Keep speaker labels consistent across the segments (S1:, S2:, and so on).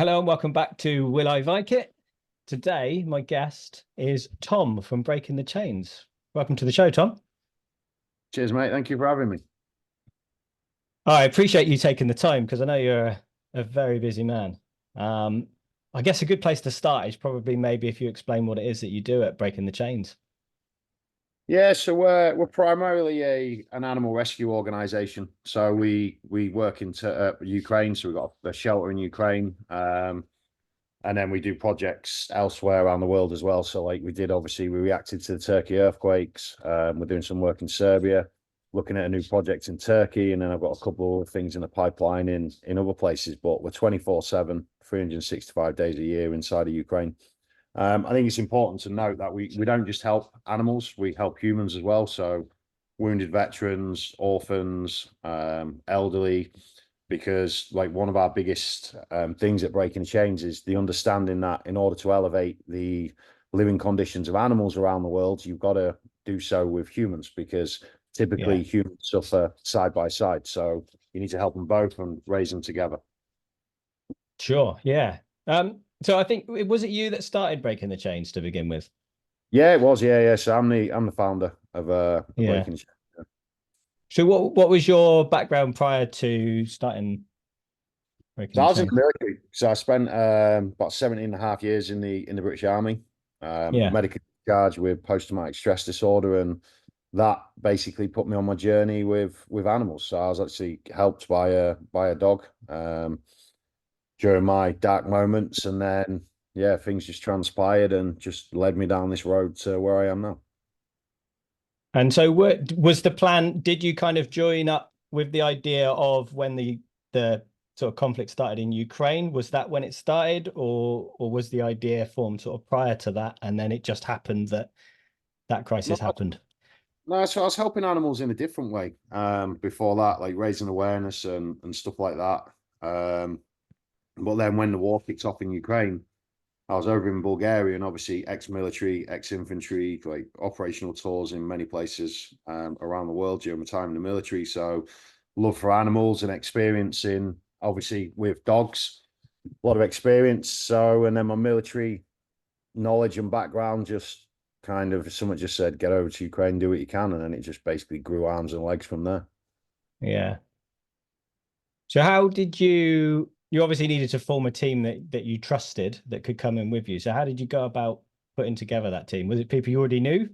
S1: Hello and welcome back to Will I Vike It? Today, my guest is Tom from Breaking the Chains. Welcome to the show, Tom.
S2: Cheers, mate. Thank you for having me.
S1: I appreciate you taking the time because I know you're a very busy man. Um, I guess a good place to start is probably maybe if you explain what it is that you do at Breaking the Chains.
S2: Yeah, so we're primarily an animal rescue organization. So we work into Ukraine. So we've got a shelter in Ukraine, and then we do projects elsewhere around the world as well. So like we reacted to the Turkey earthquakes. We're doing some work in Serbia, looking at a new project in Turkey, and then I've got a couple of things in the pipeline in other places. But we're 24/7, 365 days a year inside of Ukraine. I think it's important to note that we don't just help animals, we help humans as well. So wounded veterans, orphans, elderly, because like one of our biggest things at Breaking Chains is the understanding that in order to elevate the living conditions of animals around the world, you've got to do so with humans because typically
S1: Yeah,
S2: humans suffer side by side. So you need to help them both and raise them together.
S1: sure. Yeah. So I think was it you that started Breaking the Chains to begin with?
S2: Yeah, it was. Yeah, yeah. So I'm the founder of
S1: Yeah.
S2: Breaking Chains.
S1: So what was your background prior to starting Breaking
S2: So
S1: the
S2: I was in the
S1: Chains?
S2: military. So I spent about 17 and a half years in the British Army,
S1: Yeah.
S2: medical charge with post-traumatic stress disorder, and that basically put me on my journey with animals. So I was actually helped by a dog during my dark moments, and then yeah, things just transpired and just led me down this road to where I am now.
S1: And so was the plan, did you kind of join up with the idea of when the sort of conflict started in Ukraine? Was that when it started, or was the idea formed sort of prior to that, and then it just happened that that
S2: No,
S1: crisis happened?
S2: no, so I was helping animals in a different way before that, like raising awareness and stuff like that. But then when the war kicked off in Ukraine, I was over in Bulgaria and obviously ex-military, ex-infantry, like operational tours in many places around the world during my time in the military. So love for animals and experiencing, obviously with dogs, a lot of experience. So, and then my military knowledge and background just kind of, someone just said, get over to Ukraine, do what you can. And then it just basically grew arms and legs from there.
S1: Yeah. So how did you obviously needed to form a team that you trusted that could come in with you. So how did you go about putting together that team? Was it people you already knew?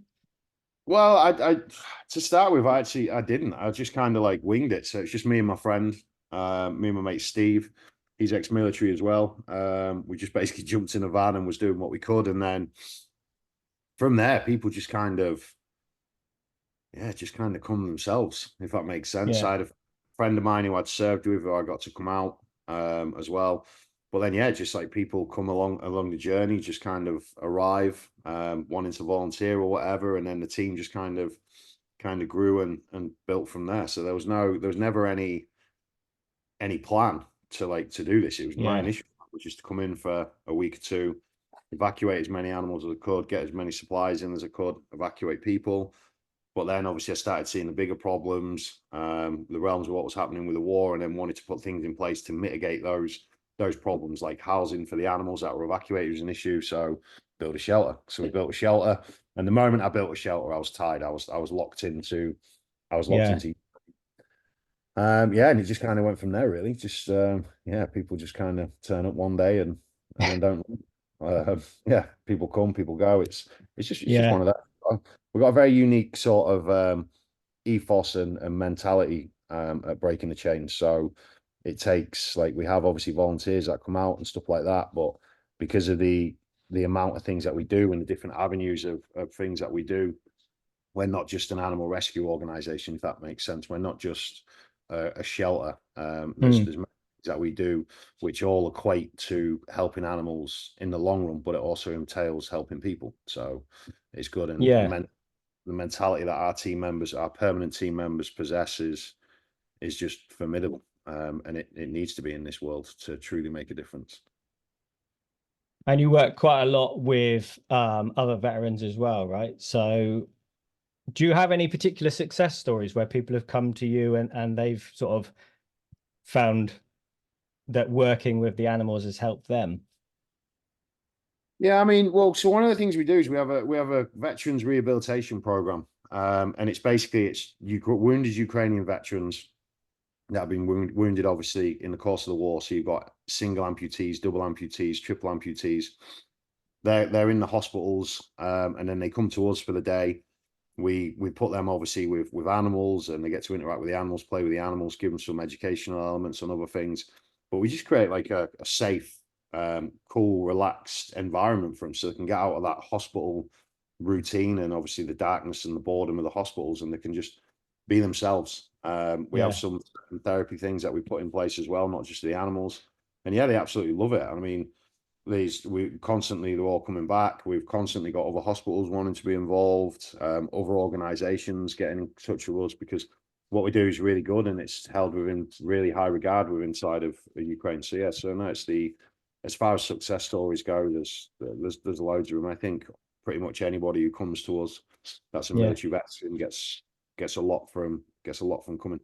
S2: Well, I to start with, I didn't. I just kind of like winged it. So it's just me and my friend, me and my mate Steve. He's ex-military as well. We just basically jumped in a van and was doing what we could, and then from there, people just kind of, yeah, just kind of come themselves, if that makes sense.
S1: Yeah.
S2: I had a friend of mine who I'd served with, who I got to come out as well. But then, yeah, just like people come along the journey, just kind of arrive, wanting to volunteer or whatever, and then the team just kind of grew and built from there. So there was never any plan to do this. It was my
S1: Yeah.
S2: initial plan was just to come in for a week or two, evacuate as many animals as I could, get as many supplies in as I could, evacuate people. But then obviously I started seeing the bigger problems, the realms of what was happening with the war, and then wanted to put things in place to mitigate those problems, like housing for the animals that were evacuated was an issue. So build a shelter. So we built a shelter. And the moment I built a shelter, I was tied. I was locked into I was locked
S1: Yeah.
S2: into yeah, and it just kind of went from there really. Just yeah, people just kind of turn up one day and then don't yeah, people come, people go. It's just
S1: Yeah.
S2: one of that. We've got a very unique sort of ethos and mentality at Breaking the Chains. So it takes like we have obviously volunteers that come out and stuff like that, but because of the amount of things that we do and the different avenues of things that we do, we're not just an animal rescue organization, if that makes sense. We're not just a shelter. There's many things that we do which all equate to helping animals in the long run, but it also entails helping people. So it's good. And
S1: Yeah.
S2: the mentality that our team members, our permanent team members possess is just formidable. And it needs to be in this world to truly make a difference.
S1: And you work quite a lot with other veterans as well, right? So do you have any particular success stories where people have come to you and they've sort of found that working with the animals has helped them?
S2: Yeah, I mean, well, so one of the things we do is we have a veterans rehabilitation program, and it's basically wounded Ukrainian veterans that have been wounded, obviously, in the course of the war. So you've got single amputees, double amputees, triple amputees. They're in the hospitals, and then they come to us for the day. We put them obviously with animals, and they get to interact with the animals, play with the animals, give them some educational elements and other things. But we just create like a safe, cool, relaxed environment for them, so they can get out of that hospital routine and obviously the darkness and the boredom of the hospitals, and they can just be themselves. We have
S1: Yeah.
S2: some therapy things that we put in place as well, not just the animals. And yeah, they absolutely love it. I mean, they're all coming back. We've constantly got other hospitals wanting to be involved, other organizations getting in touch with us, because what we do is really good and it's held within really high regard within inside of Ukraine. So yeah, so no, it's as far as success stories go, there's loads of them. I think pretty much anybody who comes to us that's a
S1: Yeah.
S2: military veteran gets a lot from coming.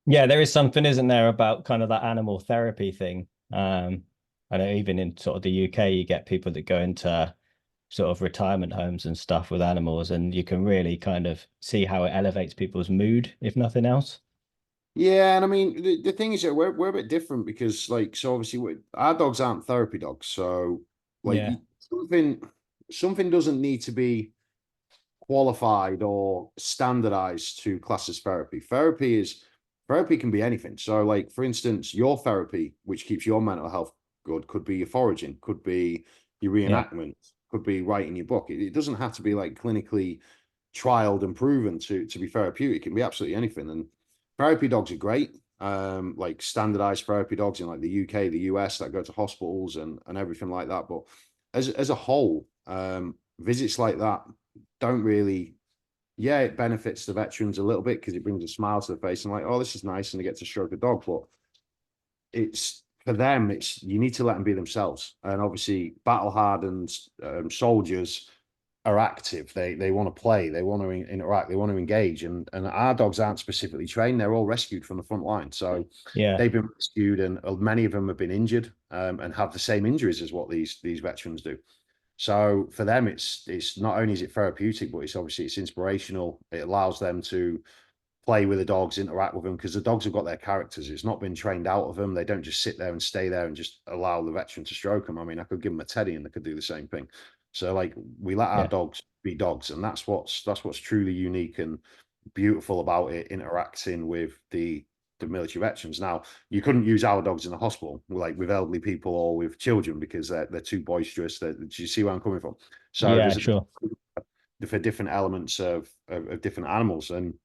S1: Yeah, there is something, isn't there, about kind of that animal therapy thing. I know even in sort of the UK, you get people that go into sort of retirement homes and stuff with animals, and you can really kind of see how it elevates people's mood, if nothing else.
S2: Yeah, and I mean the thing is that we're a bit different because like so obviously our dogs aren't therapy dogs, so like
S1: Yeah,
S2: something doesn't need to be qualified or standardized to class as therapy. Therapy can be anything. So like for instance, your therapy, which keeps your mental health good, could be your foraging, could be your
S1: yeah,
S2: reenactment, could be writing your book. It doesn't have to be like clinically trialed and proven to be therapeutic. It can be absolutely anything. And therapy dogs are great. Like standardized therapy dogs in like the UK, the US that go to hospitals and everything like that. But as a whole, visits like that don't really, yeah, it benefits the veterans a little bit because it brings a smile to the face and like, oh, this is nice, and they get to stroke a dog. But it's for them, it's you need to let them be themselves. And obviously, battle hardened soldiers are active. They want to play, they want to interact, they want to engage. And our dogs aren't specifically trained; they're all rescued from the front line. So
S1: yeah,
S2: they've been rescued, and many of them have been injured and have the same injuries as what these veterans do. So for them, it's not only is it therapeutic, but it's inspirational. It allows them to play with the dogs, interact with them, because the dogs have got their characters. It's not been trained out of them. They don't just sit there and stay there and just allow the veteran to stroke them. I mean, I could give them a teddy and they could do the same thing. So like we let our
S1: yeah,
S2: dogs be dogs, and that's what's truly unique and beautiful about it, interacting with the military veterans. Now, you couldn't use our dogs in the hospital, like with elderly people or with children, because they're too boisterous. Do you see where I'm coming from? So
S1: yeah,
S2: there's
S1: sure.
S2: for different elements of different animals. And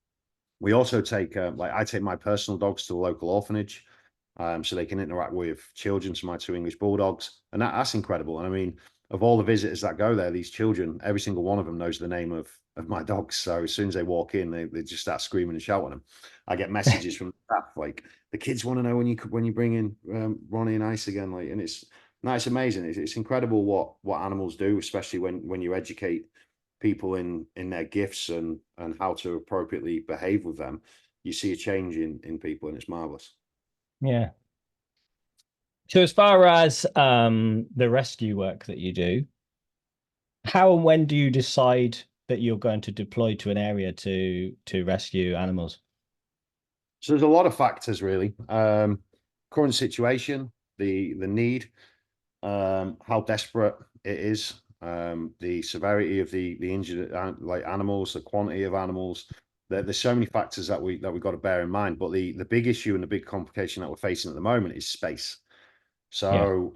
S2: we also take like I take my personal dogs to the local orphanage, so they can interact with children. So my two English bulldogs, and that's incredible. And I mean, of all the visitors that go there, these children, every single one of them knows the name of my dogs. So as soon as they walk in, they just start screaming and shouting them. I get messages from the staff like the kids want to know when you bring in Ronnie and Ice again, like, and it's no, it's amazing. It's incredible what animals do, especially when you educate people in their gifts and how to appropriately behave with them. You see a change in people, and it's marvelous.
S1: Yeah. So as far as the rescue work that you do, how and when do you decide that you're going to deploy to an area to rescue animals?
S2: So there's a lot of factors really. Current situation, the need, how desperate it is, the severity of the injured like animals, the quantity of animals. There's so many factors that we got to bear in mind. But the big issue and the big complication that we're facing at the moment is space.
S1: Yeah,
S2: So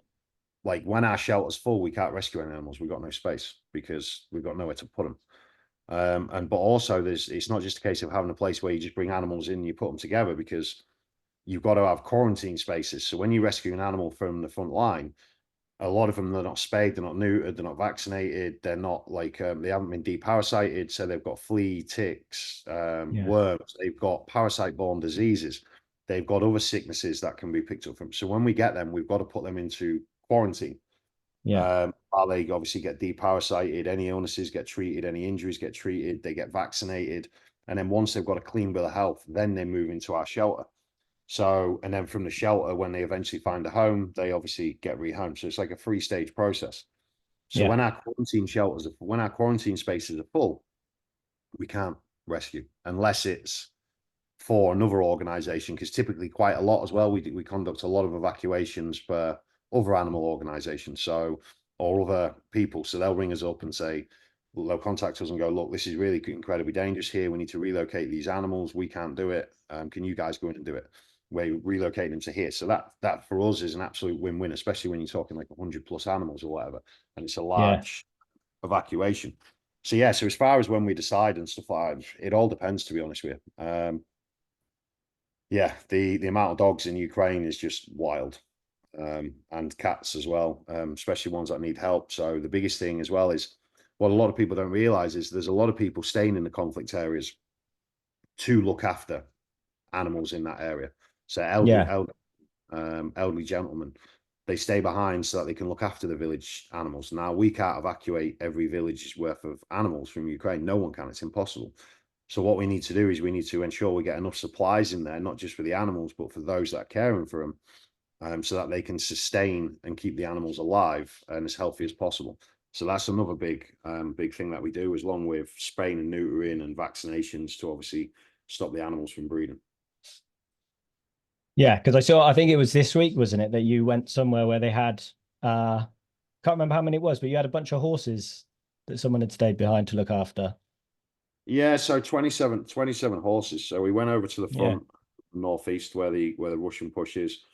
S2: like when our shelter's full, we can't rescue any animals. We've got no space because we've got nowhere to put them. But also it's not just a case of having a place where you just bring animals in and you put them together, because you've got to have quarantine spaces. So when you rescue an animal from the front line, a lot of them, they're not spayed, they're not neutered, they're not vaccinated, they're not like they haven't been deparasited, so they've got flea, ticks,
S1: yeah,
S2: worms, they've got parasite-borne diseases, they've got other sicknesses that can be picked up from. So when we get them, we've got to put them into quarantine.
S1: yeah,
S2: While they obviously get deparasited, any illnesses get treated, any injuries get treated, they get vaccinated, and then once they've got a clean bill of health, then they move into our shelter. So, and then from the shelter, when they eventually find a home, they obviously get rehomed. So it's like a three-stage process. So
S1: Yeah.
S2: when our quarantine spaces are full, we can't rescue unless it's for another organization, because typically quite a lot as well. We conduct a lot of evacuations for other animal organizations, so or other people. So they'll ring us up and say, they'll contact us and go, look, this is really incredibly dangerous here. We need to relocate these animals. We can't do it. Can you guys go in and do it? We relocate them to here. So that for us is an absolute win-win, especially when you're talking like 100+ animals or whatever, and it's a
S1: Yeah.
S2: large evacuation. So yeah, so as far as when we decide and stuff like that, it all depends, to be honest with you. Yeah, the amount of dogs in Ukraine is just wild, and cats as well, especially ones that need help. So the biggest thing as well is what a lot of people don't realize is there's a lot of people staying in the conflict areas to look after animals in that area. So
S1: Yeah.
S2: elderly gentlemen, they stay behind so that they can look after the village animals. Now we can't evacuate every village's worth of animals from Ukraine. No one can. It's impossible. So what we need to do is we need to ensure we get enough supplies in there, not just for the animals, but for those that are caring for them, so that they can sustain and keep the animals alive and as healthy as possible. So that's another big thing that we do, as long with spraying and neutering and vaccinations to obviously stop the animals from breeding.
S1: Yeah, because I think it was this week, wasn't it, that you went somewhere where they had can't remember how many it was, but you had a bunch of horses that someone had stayed behind to look after.
S2: Yeah, so 27 horses. So we went over to the
S1: Yeah.
S2: front northeast where the Russian push is.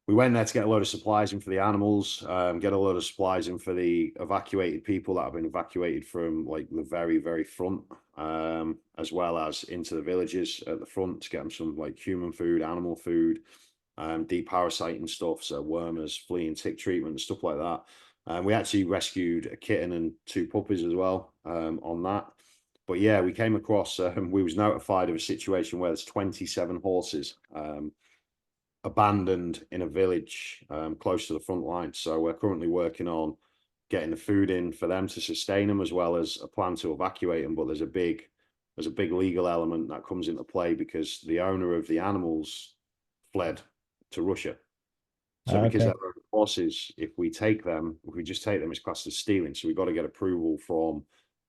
S2: We went there to get a load of supplies in for the animals, get a load of supplies in for the evacuated people that have been evacuated from like the very front, as well as into the villages at the front to get them some like human food, animal food, deparasiting stuff, so wormers, flea and tick treatment, and stuff like that. We actually rescued a kitten and two puppies as well, on that. But yeah, we came across, we was notified of a situation where there's 27 horses, abandoned in a village, close to the front line. So we're currently working on getting the food in for them to sustain them, as well as a plan to evacuate them. But there's a big legal element that comes into play because the owner of the animals fled to Russia. So because they're
S1: Okay.
S2: horses, if we just take them, it's classed as stealing. So we've got to get approval from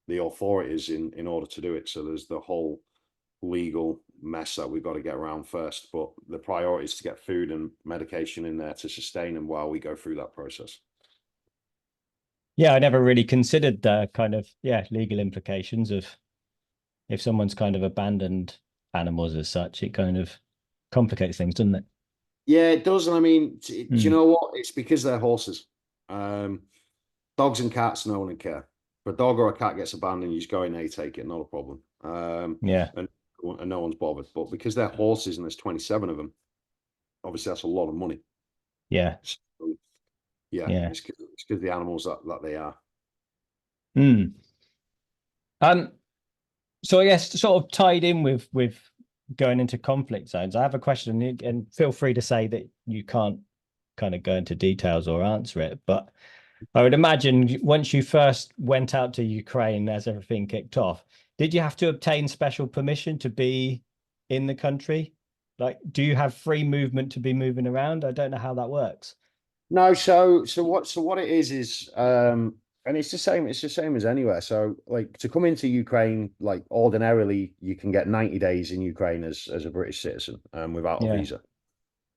S2: the authorities in order to do it. So there's the whole legal mess that we've got to get around first. But the priority is to get food and medication in there to sustain them while we go through that process.
S1: Yeah, I never really considered the kind of legal implications of if someone's kind of abandoned animals as such. It kind of complicates things, doesn't it?
S2: Yeah, it does. And I mean, do you
S1: Mm.
S2: know what? It's because they're horses. Um, Dogs and cats, no one would care. If a dog or a cat gets abandoned, you just go in there, you take it, not a problem.
S1: Yeah.
S2: And no one's bothered. But because they're horses and there's 27 of them, obviously that's a lot of money.
S1: Yeah.
S2: So, yeah,
S1: Yeah.
S2: it's because the animals that they are.
S1: Mm. Um, so I guess sort of tied in with going into conflict zones, I have a question, and feel free to say that you can't kind of go into details or answer it, but I would imagine once you first went out to Ukraine as everything kicked off, did you have to obtain special permission to be in the country? Like, do you have free movement to be moving around? I don't know how that works.
S2: No, so what it is and it's the same as anywhere. So like to come into Ukraine, like ordinarily you can get 90 days in Ukraine as a British citizen, without a
S1: Yeah.
S2: visa.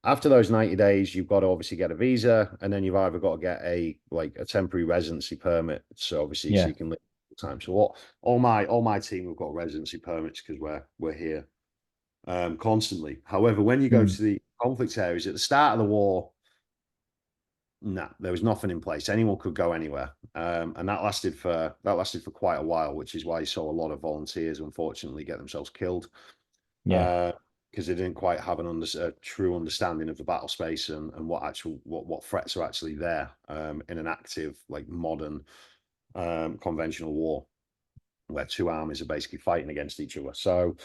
S2: After those 90 days, you've got to obviously get a visa, and then you've either got to get a temporary residency permit. So obviously, so
S1: Yeah.
S2: you can live full time. So what all my team have got residency permits because we're here, constantly. However, when you go
S1: Mm.
S2: to the conflict areas at the start of the war, no, there was nothing in place. Anyone could go anywhere, and that lasted for quite a while, which is why you saw a lot of volunteers unfortunately get themselves killed,
S1: Yeah.
S2: uh, because they didn't quite have a true understanding of the battle space and what threats are actually there, in an active like modern, conventional war where two armies are basically fighting against each other. So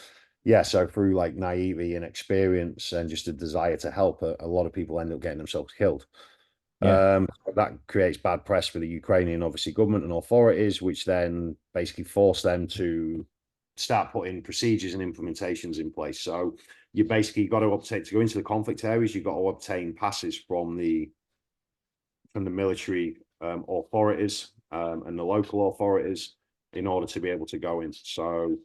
S2: yeah, so through like naivety and experience and just a desire to help, a lot of people end up getting themselves killed.
S1: Yeah.
S2: That creates bad press for the Ukrainian, obviously, government and authorities, which then basically force them to start putting procedures and implementations in place. So you basically got to obtain, to go into the conflict areas, you've got to obtain passes from the military authorities and the local authorities in order to be able to go in. So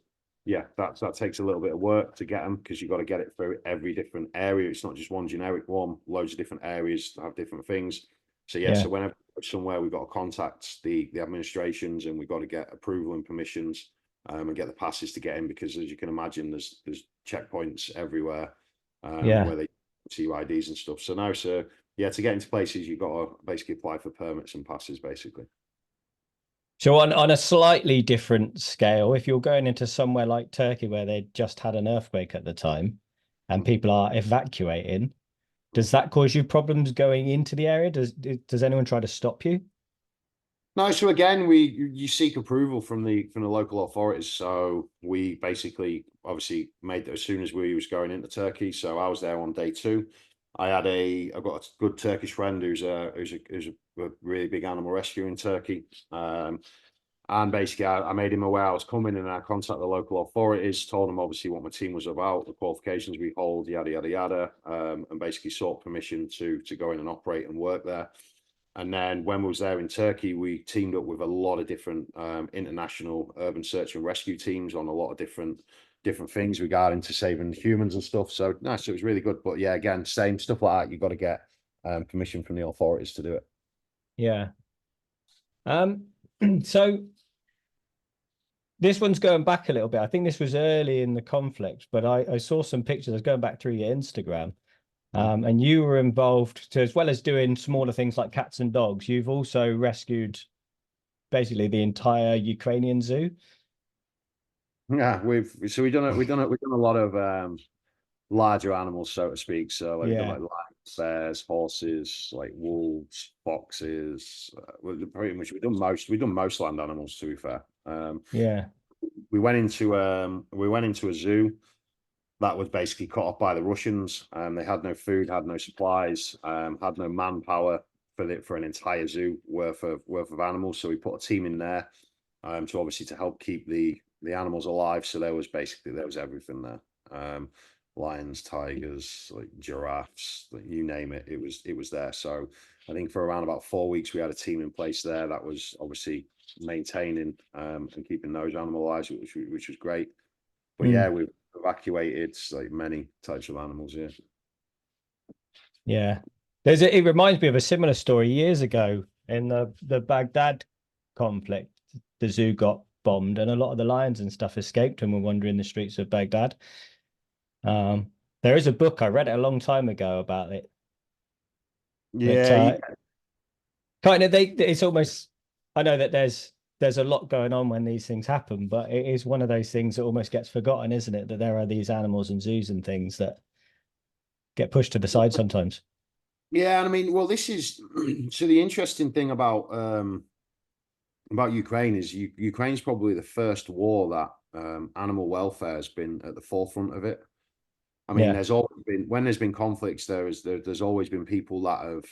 S2: yeah, that takes a little bit of work to get them, because you've got to get it through every different area. It's not just one generic one, loads of different areas have different things. So yeah, so whenever somewhere, we've got to contact the administrations, and we've got to get approval and permissions and get the passes to get in, because as you can imagine, there's checkpoints everywhere where they see IDs and stuff. So now, so yeah, to get into places, you've got to basically apply for permits and passes, basically.
S1: So on a slightly different scale, if you're going into somewhere like Turkey where they just had an earthquake at the time and people are evacuating, does that cause you problems going into the area? Does anyone try to stop you?
S2: No, so again, you seek approval from the local authorities. So we basically obviously made that as soon as we was going into Turkey. So I was there on day 2. I've got a good Turkish friend who's a really big animal rescue in Turkey. And basically, I made him aware I was coming, and I contacted the local authorities, told them obviously what my team was about, the qualifications we hold, yada yada yada, and basically sought permission to go in and operate and work there. And then when we was there in Turkey, we teamed up with a lot of different international urban search and rescue teams on a lot of different things regarding to saving humans and stuff. So nice, it was really good. But yeah, again, same stuff like that. You've got to get permission from the authorities to do it.
S1: Yeah. So this one's going back a little bit. I think this was early in the conflict, but I saw some pictures. I was going back through your Instagram. And you were involved to, as well as doing smaller things like cats and dogs, you've also rescued basically the entire Ukrainian zoo.
S2: Yeah, we've done a lot of larger animals, so to speak. So like we've done
S1: Yeah.
S2: like lions, bears, horses, like wolves, foxes. Pretty much we've done most land animals, to be fair.
S1: Yeah.
S2: We went into a zoo that was basically cut off by the Russians. They had no food, had no supplies, had no manpower for an entire zoo worth of animals. So we put a team in there to obviously to help keep the animals alive. So there was everything there. Lions, tigers, like giraffes, like you name it, it was there. So I think for around about 4 weeks we had a team in place there that was obviously maintaining and keeping those animals alive, which was great. But yeah, we've evacuated like many types of animals. Yeah.
S1: Yeah. It reminds me of a similar story years ago in the Baghdad conflict. The zoo got bombed and a lot of the lions and stuff escaped and were wandering the streets of Baghdad. There is a book, I read it a long time ago about it. But
S2: Yeah,
S1: kind of it's almost, I know that there's a lot going on when these things happen, but it is one of those things that almost gets forgotten, isn't it? That there are these animals and zoos and things that get pushed to the side sometimes.
S2: yeah. And I mean, well, this is so the interesting thing about Ukraine is Ukraine's probably the first war that animal welfare has been at the forefront of it. I mean,
S1: Yeah.
S2: there's always been, when there's been conflicts, there's always been people that have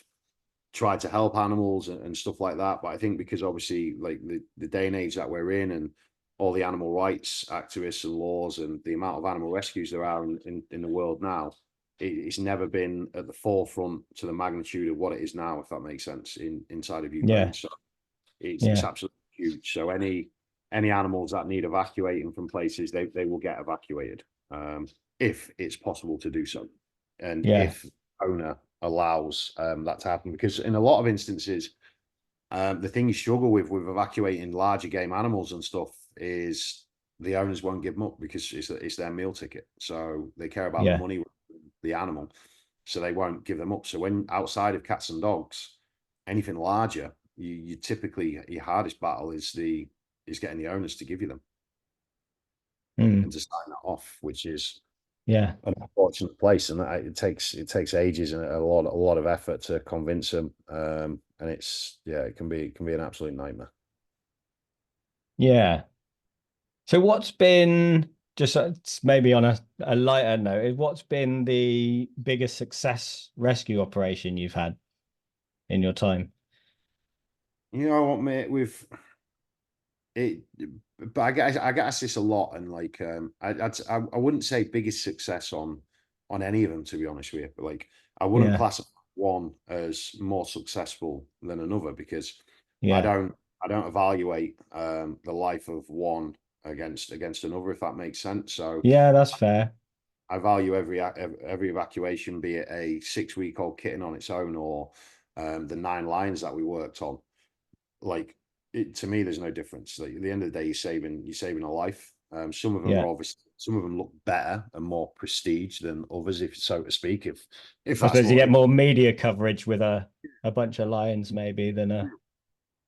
S2: tried to help animals and stuff like that. But I think because obviously like the day and age that we're in, and all the animal rights activists and laws and the amount of animal rescues there are in the world now, it's never been at the forefront to the magnitude of what it is now, if that makes sense, inside of Ukraine.
S1: Yeah.
S2: So it's
S1: Yeah.
S2: absolutely huge. So any animals that need evacuating from places, they will get evacuated if it's possible to do so, and
S1: Yeah.
S2: if owner allows that to happen. Because in a lot of instances, the thing you struggle with evacuating larger game animals and stuff is the owners won't give them up, because it's their meal ticket. So they care about the
S1: Yeah.
S2: money, the animal, so they won't give them up. So when outside of cats and dogs, anything larger, you typically, your hardest battle is getting the owners to give you them and to sign that off, which is
S1: Yeah.
S2: an unfortunate place, and it takes ages and a lot of effort to convince them. And it can be an absolute nightmare.
S1: Yeah. So what's been, just maybe on a lighter note, what's been the biggest success rescue operation you've had in your time?
S2: You know what, mate? We've it but I get asked this a lot, and like I wouldn't say biggest success on any of them, to be honest with you. But like I wouldn't
S1: Yeah.
S2: classify one as more successful than another because I
S1: Yeah.
S2: don't I don't evaluate the life of one against another, if that makes sense. So
S1: Yeah, that's fair.
S2: I value every evacuation, be it a 6 week old kitten on its own or the 9 lions that we worked on. Like to me, there's no difference. Like at the end of the day, you're saving a life. Some of them
S1: Yeah.
S2: are obviously some of them look better and more prestige than others, if so to speak. If
S1: I
S2: that's
S1: suppose you
S2: what
S1: get more media coverage with a bunch of lions maybe than a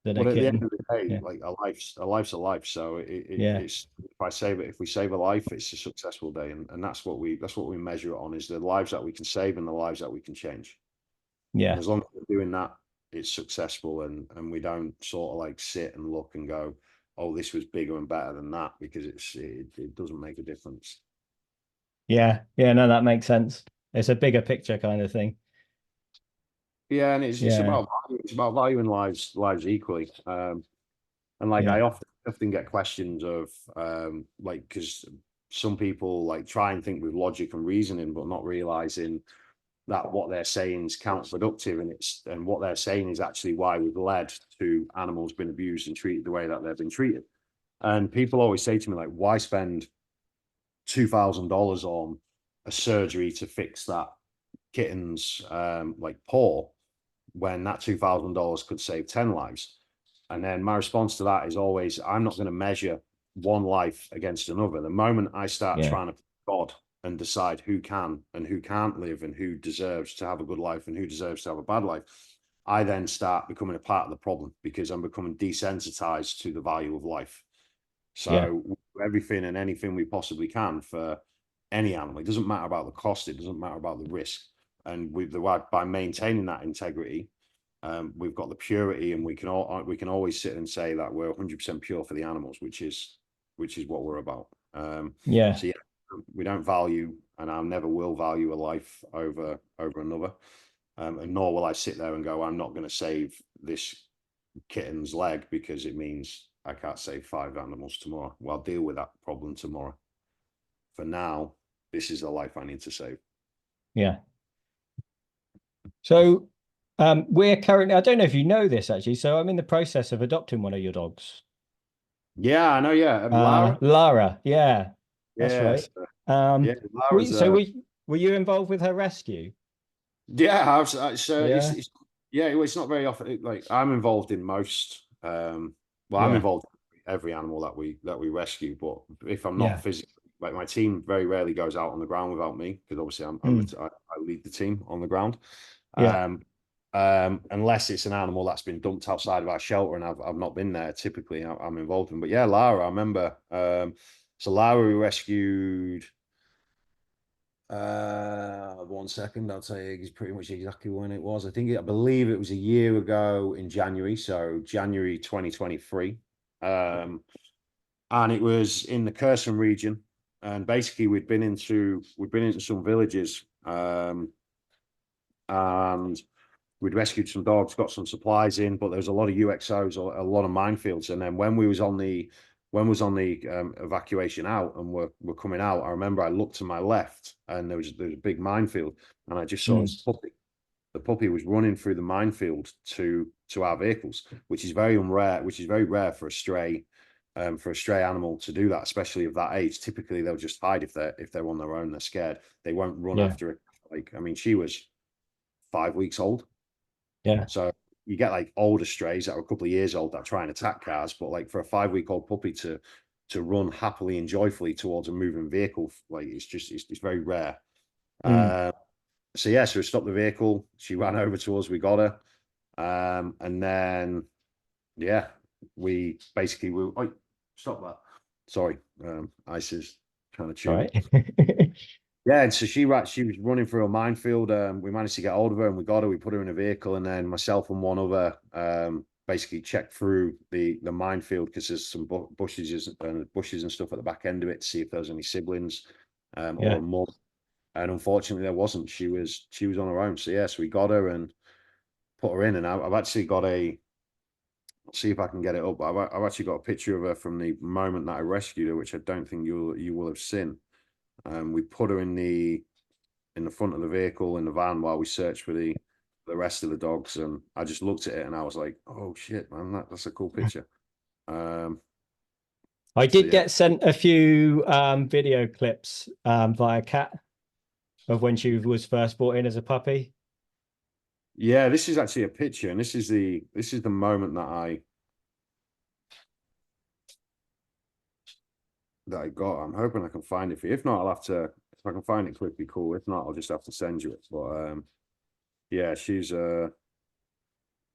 S2: But at the end
S1: kitten.
S2: of the day,
S1: Yeah.
S2: like a life's a life. So
S1: Yeah.
S2: it's if we save a life, it's a successful day, and that's what we measure it on is the lives that we can save and the lives that we can change. And
S1: Yeah.
S2: as long as we're doing that, it's successful, and we don't sort of like sit and look and go, oh, this was bigger and better than that because it doesn't make a difference.
S1: Yeah. Yeah. No, that makes sense. It's a bigger picture kind of thing.
S2: Yeah, and it's
S1: Yeah.
S2: about valuing lives equally. And like I
S1: Yeah.
S2: often get questions of like because some people like try and think with logic and reasoning, but not realizing that what they're saying is counterproductive, and what they're saying is actually why we've led to animals being abused and treated the way that they've been treated. And people always say to me like, why spend $2,000 on a surgery to fix that kitten's like paw when that $2,000 could save 10 lives? And then my response to that is always, I'm not going to measure one life against another. The moment I start
S1: Yeah.
S2: trying to God and decide who can and who can't live and who deserves to have a good life and who deserves to have a bad life, I then start becoming a part of the problem because I'm becoming desensitized to the value of life.
S1: Yeah.
S2: So we do everything and anything we possibly can for any animal. It doesn't matter about the cost. It doesn't matter about the risk. And with by maintaining that integrity, we've got the purity, and we can always sit and say that we're 100% pure for the animals, which is what we're about.
S1: Yeah.
S2: So yeah, we don't value, and I never will value a life over another. And nor will I sit there and go, I'm not going to save this kitten's leg because it means I can't save 5 animals tomorrow. Well, I'll deal with that problem tomorrow. For now, this is the life I need to save.
S1: Yeah. So we're currently, I don't know if you know this actually. So I'm in the process of adopting one of your dogs.
S2: Yeah, I know. Yeah, Lara.
S1: Lara. Yeah, that's right.
S2: Yes, yeah, Lara's.
S1: Were you involved with her rescue?
S2: Yeah,
S1: Yeah.
S2: yeah, it's not very often. Like I'm involved in most. Well, I'm
S1: Yeah.
S2: involved in every animal that we rescue. But if I'm not
S1: Yeah.
S2: physically, like my team very rarely goes out on the ground without me because obviously
S1: Mm.
S2: I lead the team on the ground.
S1: Yeah.
S2: Um, unless it's an animal that's been dumped outside of our shelter and I've not been there, typically I'm involved in. But yeah, Lara, I remember. So Lara we rescued. 1 second, I'll tell you pretty much exactly when it was. I believe it was a year ago in January, so January 2023. And it was in the Kherson region. And basically we'd been into some villages, and we'd rescued some dogs, got some supplies in, but there was a lot of UXOs, a lot of minefields. And then when we was on the evacuation out and we're coming out, I remember I looked to my left and there was a big minefield, and I just saw
S1: Mm.
S2: this puppy. The puppy was running through the minefield to our vehicles, which is very rare for a stray animal to do that, especially of that age. Typically, they'll just hide if they're on their own. They're scared. They won't run
S1: Yeah.
S2: after it. Like, I mean, she was 5 weeks old.
S1: Yeah.
S2: So you get like older strays that are a couple of years old that try and attack cars, but like for a 5 week old puppy to run happily and joyfully towards a moving vehicle, like it's very rare.
S1: Mm.
S2: Uh, so yeah, so we stopped the vehicle. She ran over to us. We got her, and then yeah, we basically we. Oh, stop that. Sorry, Ice is trying to
S1: All
S2: chew me.
S1: right.
S2: Yeah, and so she was running through a minefield. We managed to get hold of her and we got her. We put her in a vehicle, and then myself and one other basically checked through the minefield because there's some bushes and stuff at the back end of it to see if there was any siblings or
S1: Yeah.
S2: a mum. And unfortunately, there wasn't. She was on her own. So yes, we got her and put her in. And I've actually got I'll see if I can get it up. But I've actually got a picture of her from the moment that I rescued her, which I don't think you will have seen. We put her in the front of the vehicle in the van while we searched for the rest of the dogs, and I just looked at it and I was like, "Oh shit, man, that's a cool picture." Um,
S1: I
S2: so
S1: did
S2: yeah,
S1: get sent a few video clips via Cat of when she was first brought in as a puppy.
S2: yeah. This is actually a picture, and this is the moment that I got. I'm hoping I can find it for you. If not, I'll have to. If I can find it quickly, cool. If not, I'll just have to send you it. But yeah, she's a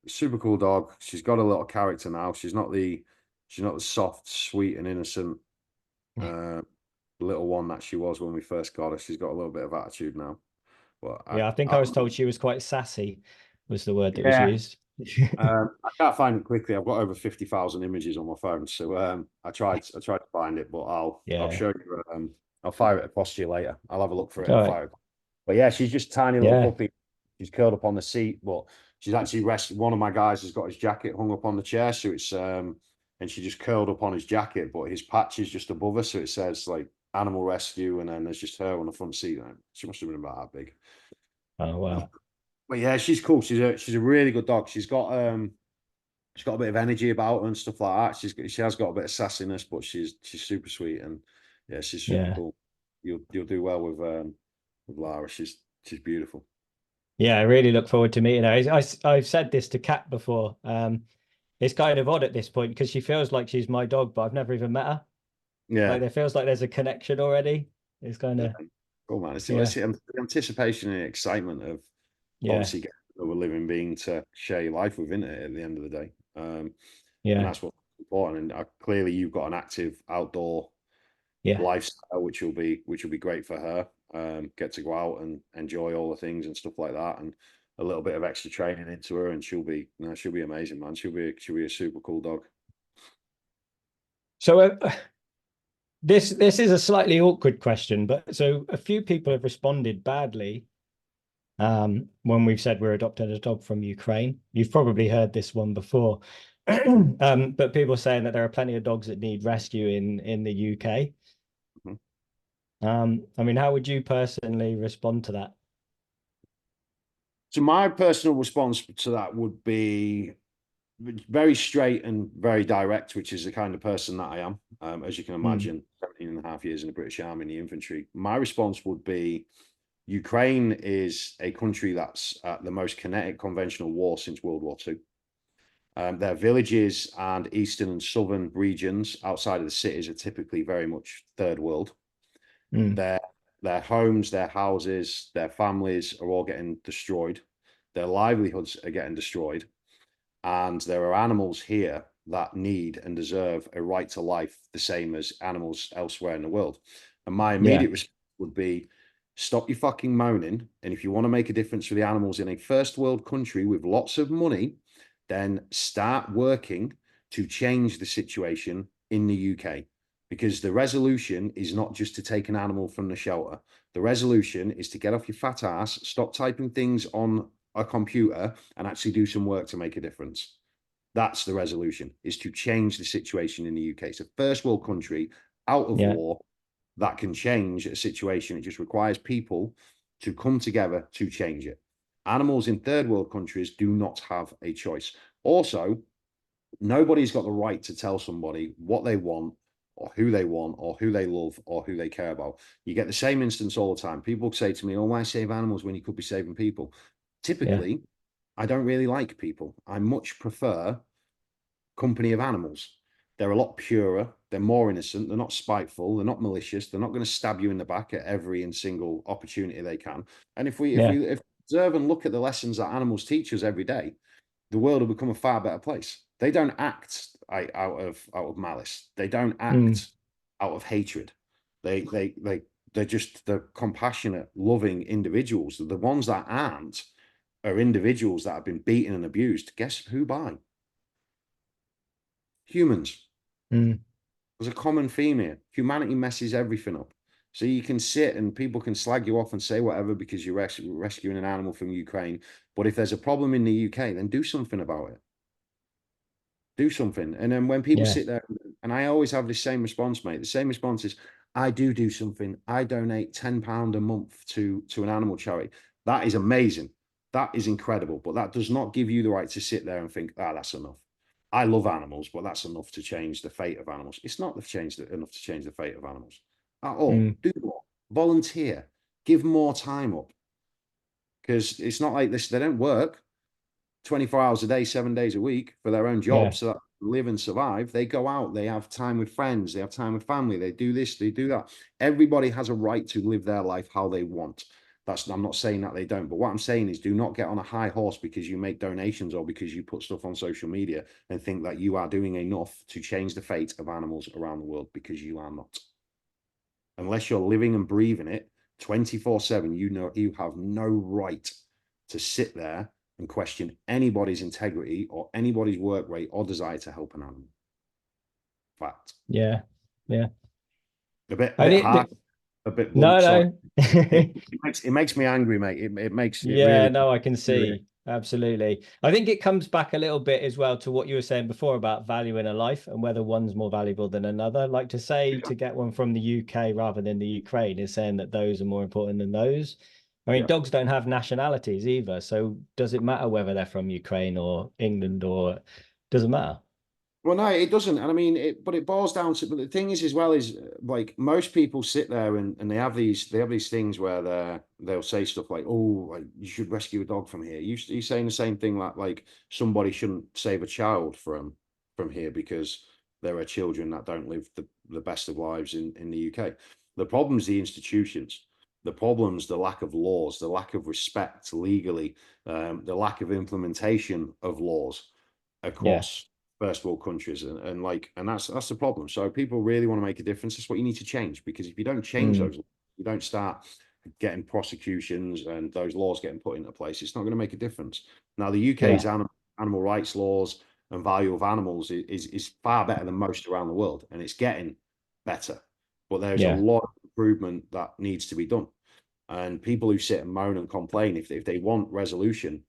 S2: super cool dog. She's got a little character now. She's not the soft, sweet, and innocent uh, little one that she was when we first got her. She's got a little bit of attitude now. But
S1: Yeah, I think
S2: I
S1: I was told she was quite sassy, was the word that was
S2: yeah,
S1: used.
S2: I can't find it quickly. I've got over 50,000 images on my phone, so I tried to find it, but I'll
S1: Yeah.
S2: show you. I'll fire it across to you later. I'll have a look for it
S1: All
S2: and
S1: right.
S2: fire it. But yeah, she's just a tiny little
S1: Yeah.
S2: puppy. She's curled up on the seat, but she's actually rested. One of my guys has got his jacket hung up on the chair, so it's and she just curled up on his jacket, but his patch is just above her, so it says like animal rescue, and then there's just her on the front seat. She must have been about that big.
S1: Oh, wow.
S2: But yeah, she's cool. She's a really good dog. She's got a bit of energy about her and stuff like that. She has got a bit of sassiness, but she's super sweet, and yeah, she's super
S1: Yeah.
S2: cool. You'll do well with Lara. She's beautiful.
S1: Yeah, I really look forward to meeting her. I've said this to Kat before. It's kind of odd at this point because she feels like she's my dog, but I've never even met her. Like
S2: Yeah,
S1: there feels like there's a connection already. It's kind
S2: yeah.
S1: of,
S2: Cool, man.
S1: yeah,
S2: It's the anticipation and excitement of
S1: yeah,
S2: obviously getting another living being to share your life with, isn't it, at the end of the day. And
S1: yeah,
S2: that's what's important. And clearly, you've got an active outdoor
S1: yeah,
S2: lifestyle, which will be great for her. Get to go out and enjoy all the things and stuff like that, and a little bit of extra training into her, and she'll be amazing, man. She'll be a super cool dog.
S1: So this is a slightly awkward question, but so a few people have responded badly when we've said we're adopting a dog from Ukraine. You've probably heard this one before, but people are saying that there are plenty of dogs that need rescue in the UK.
S2: Mhm.
S1: I mean, how would you personally respond to that?
S2: So my personal response to that would be very straight and very direct, which is the kind of person that I am. As you can
S1: Mm,
S2: imagine, 17 and a half years in the British Army in the infantry. My response would be Ukraine is a country that's at the most kinetic conventional war since World War II. Their villages and eastern and southern regions outside of the cities are typically very much third world.
S1: mm,
S2: Their their homes, their houses, their families are all getting destroyed. Their livelihoods are getting destroyed. And there are animals here that need and deserve a right to life the same as animals elsewhere in the world. And my
S1: yeah,
S2: immediate response would be stop your fucking moaning. And if you want to make a difference for the animals in a first world country with lots of money, then start working to change the situation in the UK. Because the resolution is not just to take an animal from the shelter. The resolution is to get off your fat ass, stop typing things on a computer, and actually do some work to make a difference. That's the resolution, is to change the situation in the UK. It's a first world country out of
S1: yeah,
S2: war that can change a situation. It just requires people to come together to change it. Animals in third world countries do not have a choice. Also, nobody's got the right to tell somebody what they want or who they love or who they care about. You get the same instance all the time. People say to me, "Oh, why save animals when you could be saving people?"
S1: yeah,
S2: Typically, I don't really like people. I much prefer company of animals. They're a lot purer. They're more innocent. They're not spiteful. They're not malicious. They're not going to stab you in the back at every and single opportunity they can. And
S1: yeah,
S2: if we observe and look at the lessons that animals teach us every day, the world will become a far better place. They don't act out of malice. They don't
S1: mm,
S2: act out of hatred. They they they they're just the compassionate, loving individuals. The ones that aren't are individuals that have been beaten and abused. Guess who by? Humans.
S1: mm,
S2: There's a common theme here. Humanity messes everything up. So you can sit and people can slag you off and say whatever because you're rescuing an animal from Ukraine. But if there's a problem in the UK, then do something about it. do something. And then when people
S1: Yeah.
S2: sit there, and I always have the same response, mate. The same response is, I do something. I donate £10 a month to an animal charity. That is amazing. That is incredible. But that does not give you the right to sit there and think, ah, that's enough. I love animals, but that's enough to change the fate of animals. It's not enough to change the fate of animals at all.
S1: Mm.
S2: Do more. Volunteer. Give more time up. Because it's not like this, they don't work 24 hours a day, 7 days a week for their own
S1: Yeah.
S2: jobs so that they live and survive. They go out, they have time with friends, they have time with family, they do this, they do that. Everybody has a right to live their life how they want. I'm not saying that they don't, but what I'm saying is do not get on a high horse because you make donations or because you put stuff on social media and think that you are doing enough to change the fate of animals around the world, because you are not. Unless you're living and breathing it 24/7, you have no right to sit there and question anybody's integrity or anybody's work rate or desire to help an animal. Fact.
S1: Yeah. Yeah.
S2: A
S1: I
S2: bit
S1: did.
S2: hard, a bit blunt.
S1: No,
S2: Sorry.
S1: no.
S2: It makes me angry, mate. It makes it
S1: Yeah,
S2: really.
S1: no, I can
S2: Really.
S1: see. Absolutely. I think it comes back a little bit as well to what you were saying before about valuing a life and whether one's more valuable than another. Like to say to get one from the UK rather than the Ukraine is saying that those are more important than those. I mean,
S2: Yeah.
S1: dogs don't have nationalities either. So does it matter whether they're from Ukraine or England or doesn't matter?
S2: Well, no, it doesn't. And I mean, but it boils down to, but the thing is, as well, is like most people sit there and they have these things where they'll say stuff like, oh, like, you should rescue a dog from here. You're saying the same thing that like somebody shouldn't save a child from here because there are children that don't live the best of lives in the UK. The problem's the institutions. The problem's the lack of laws, the lack of respect legally, the lack of implementation of laws
S1: Yeah.
S2: across first world countries, and that's the problem. So people really want to make a difference. That's what you need to change, because if you don't change
S1: Mm,
S2: those, you don't start getting prosecutions and those laws getting put into place, it's not going to make a difference. Now the UK's
S1: yeah.
S2: animal rights laws and value of animals is far better than most around the world, and it's getting better, but there's a
S1: Yeah.
S2: lot of improvement that needs to be done. And people who sit and moan and complain, if they want resolution,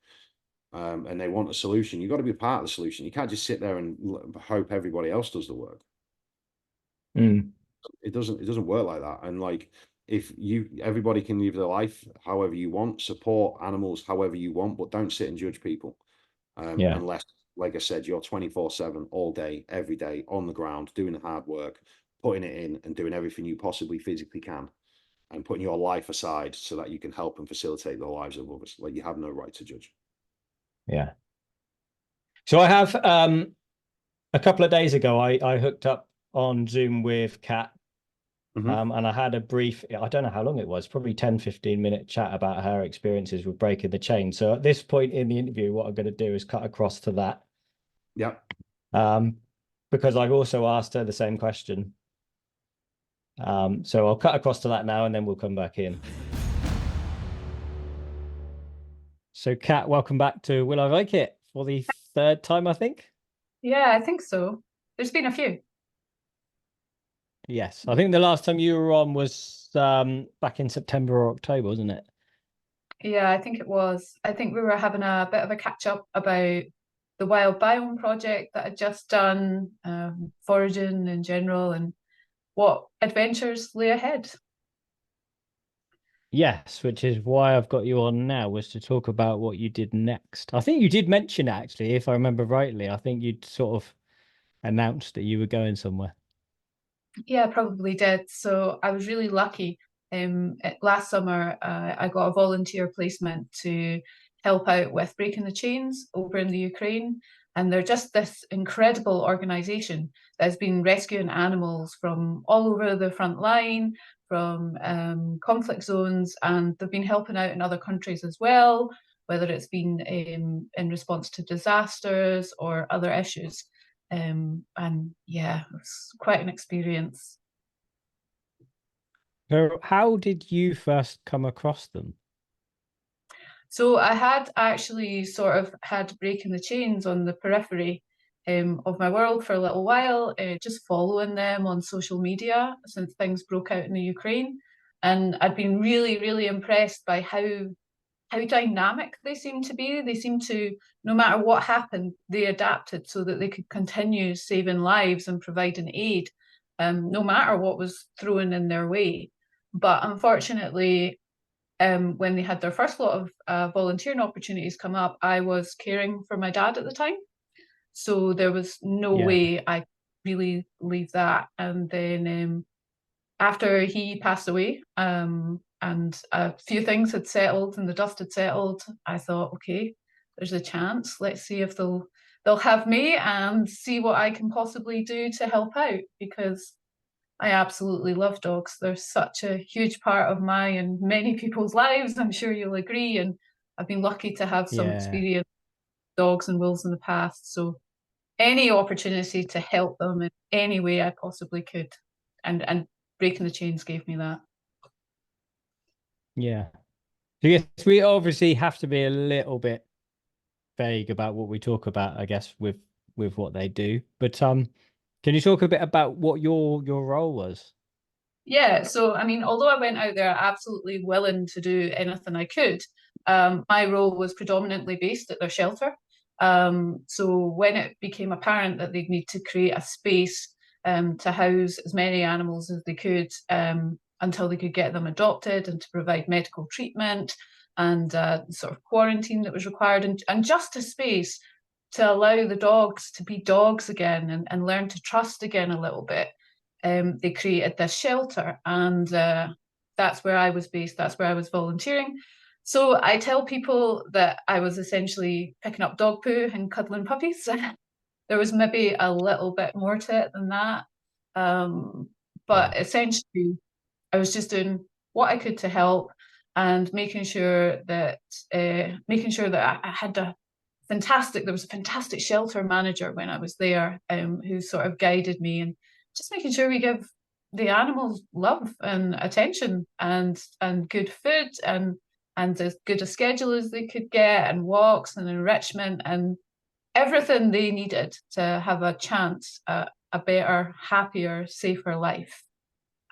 S2: and they want a solution, you've got to be part of the solution. You can't just sit there and hope everybody else does the work.
S1: Mm,
S2: It doesn't work like that. And like, if everybody can live their life however you want, support animals however you want, but don't sit and judge people,
S1: yeah.
S2: unless, like I said, you're 24/7 all day every day on the ground doing the hard work, putting it in and doing everything you possibly physically can, and putting your life aside so that you can help and facilitate the lives of others. Like, you have no right to judge.
S1: Yeah. So I have a couple of days ago, I hooked up on Zoom with Kat,
S2: Mhm.
S1: and I had a brief, I don't know how long it was, probably 10-15 minute chat about her experiences with breaking the chain. So at this point in the interview, what I'm going to do is cut across to that,
S2: Yeah.
S1: um, because I've also asked her the same question. So I'll cut across to that now and then we'll come back in. So Kat, welcome back to Will I Vike It for the third time, I think.
S3: Yeah, I think so. There's been a few.
S1: Yes, I think the last time you were on was back in September or October, wasn't it?
S3: Yeah, I think it was. I think we were having a bit of a catch up about the wild biome project that I'd just done, foraging in general, and what adventures lay ahead.
S1: Yes, which is why I've got you on now, was to talk about what you did next. I think you did mention it, actually, if I remember rightly. I think you'd sort of announced that you were going somewhere.
S3: Yeah, probably did. So I was really lucky. Last summer, I got a volunteer placement to help out with breaking the chains over in the Ukraine. And they're just this incredible organization that has been rescuing animals from all over the front line, from conflict zones, and they've been helping out in other countries as well, whether it's been in response to disasters or other issues. And yeah, it was quite an experience.
S1: So how did you first come across them?
S3: So I had actually sort of had Breaking the Chains on the periphery of my world for a little while, just following them on social media since things broke out in the Ukraine. And I'd been really, really impressed by how how dynamic they seem to be. They seem to, no matter what happened, they adapted so that they could continue saving lives and providing aid, no matter what was thrown in their way. But unfortunately, when they had their first lot of volunteering opportunities come up, I was caring for my dad at the time. So there was no way I could really leave that. And then after he passed away, and a few things had settled and the dust had settled, I thought, okay, there's a chance. Let's see if they'll have me and see what I can possibly do to help out, because I absolutely love dogs. They're such a huge part of my and many people's lives. I'm sure you'll agree. And I've been lucky to have some experience with dogs and wolves in the past. So any opportunity to help them in any way I possibly could, and breaking the chains gave me that.
S1: Yeah. So yes, we obviously have to be a little bit vague about what we talk about, I guess, with what they do. But can you talk a bit about what your role was?
S3: Yeah, so I mean, although I went out there absolutely willing to do anything I could, my role was predominantly based at their shelter. So when it became apparent that they'd need to create a space to house as many animals as they could, until they could get them adopted, and to provide medical treatment and sort of quarantine that was required, and just a space to allow the dogs to be dogs again, and learn to trust again a little bit. They created this shelter, and that's where I was based. That's where I was volunteering. So I tell people that I was essentially picking up dog poo and cuddling puppies. There was maybe a little bit more to it than that. But essentially, I was just doing what I could to help, and making sure that I had there was a fantastic shelter manager when I was there, who sort of guided me, and just making sure we give the animals love and attention, and good food, and as good a schedule as they could get, and walks and enrichment and everything they needed to have a chance at a better, happier, safer life.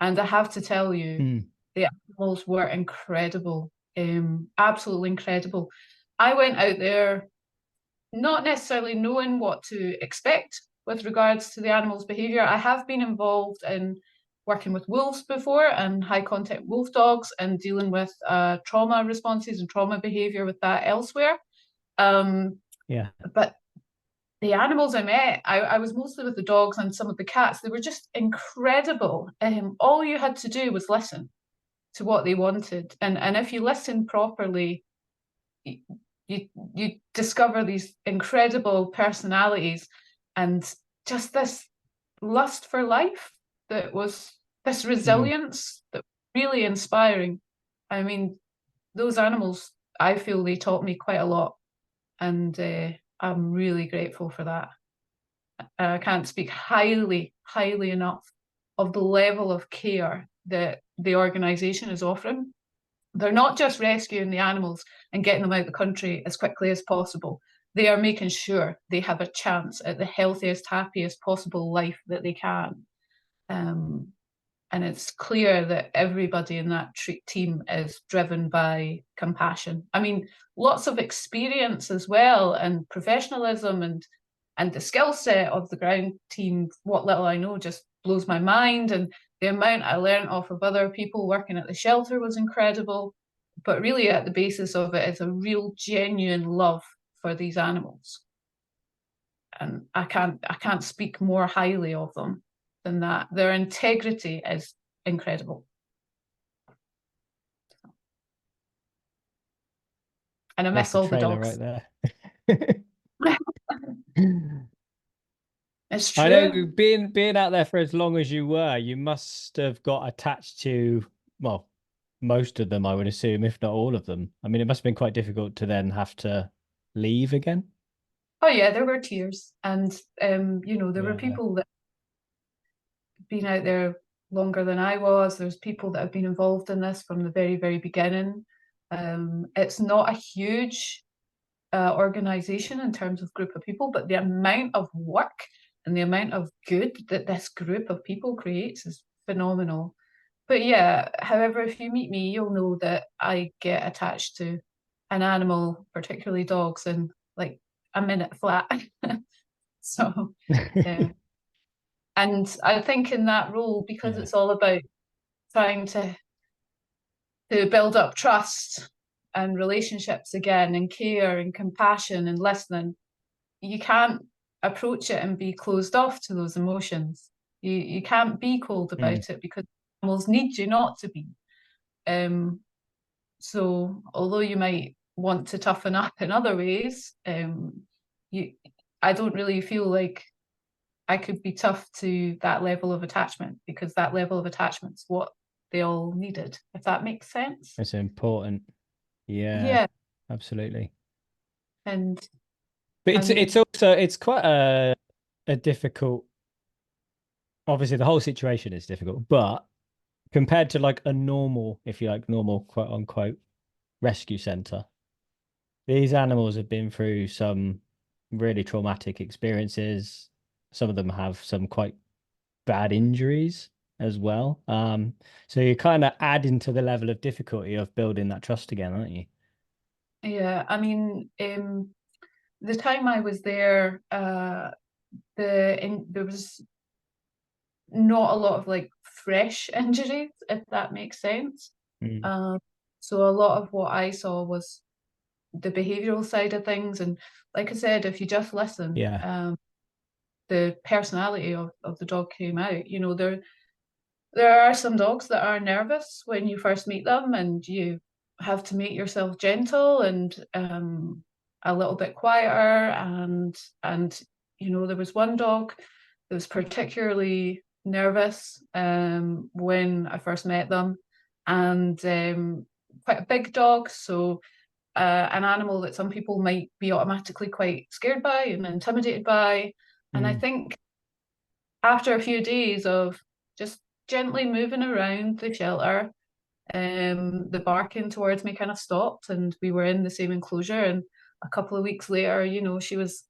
S3: And I have to tell you, the animals were incredible, absolutely incredible. I went out there not necessarily knowing what to expect with regards to the animal's behaviour. I have been involved in working with wolves before, and high contact wolf dogs, and dealing with trauma responses and trauma behaviour with that elsewhere. But the animals I met, I was mostly with the dogs and some of the cats. They were just incredible. All you had to do was listen to what they wanted, and if you listen properly, you discover these incredible personalities, and just this lust for life, that was this resilience that was really inspiring. I mean, those animals, I feel they taught me quite a lot, and I'm really grateful for that. I can't speak highly enough of the level of care that the organisation is offering. They're not just rescuing the animals and getting them out of the country as quickly as possible. They are making sure they have a chance at the healthiest, happiest possible life that they can. And it's clear that everybody in that team is driven by compassion. I mean, lots of experience as well, and professionalism, and the skill set of the ground team. What little I know just blows my mind, and the amount I learned off of other people working at the shelter was incredible. But really, at the basis of it is a real, genuine love for these animals, and I can't speak more highly of them than that. Their integrity is incredible. And I miss all the dogs.
S1: Right there.
S3: It's true.
S1: I know, being out there for as long as you were, you must have got attached to, well, most of them, I would assume, if not all of them. I mean, it must have been quite difficult to then have to leave again.
S3: Oh yeah, there were tears, and there were people that had been out there longer than I was. There's people that have been involved in this from the very, very beginning. It's not a huge organization in terms of group of people, but the amount of work and the amount of good that this group of people creates is phenomenal. But yeah, however, if you meet me, you'll know that I get attached to an animal, particularly dogs, in like a minute flat. So, and I think in that role, because
S1: Yeah.
S3: it's all about trying to build up trust and relationships again, and care and compassion and listening, you can't approach it and be closed off to those emotions. You can't be cold about it, because animals need you not to be. So although you might want to toughen up in other ways, I don't really feel like I could be tough to that level of attachment, because that level of attachment's what they all needed, if that makes sense.
S1: It's important.
S3: Yeah.
S1: Absolutely.
S3: And
S1: But
S3: I mean,
S1: it's quite a difficult, obviously the whole situation is difficult, but compared to like a normal, if you like, normal quote unquote rescue center, these animals have been through some really traumatic experiences. Some of them have some quite bad injuries as well. So you're kind of adding to the level of difficulty of building that trust again, aren't you?
S3: yeah, I mean, the time I was there, there was not a lot of like fresh injuries, if that makes sense.
S1: Mm.
S3: So a lot of what I saw was the behavioral side of things, and like I said, if you just listen,
S1: Yeah.
S3: the personality of the dog came out. You know, there are some dogs that are nervous when you first meet them, and you have to make yourself gentle and a little bit quieter. And you know, there was one dog that was particularly nervous when I first met them, and quite a big dog. So an animal that some people might be automatically quite scared by and intimidated by. And I
S1: Mm.
S3: think after a few days of just gently moving around the shelter, the barking towards me kind of stopped, and we were in the same enclosure. And a couple of weeks later, you know, she was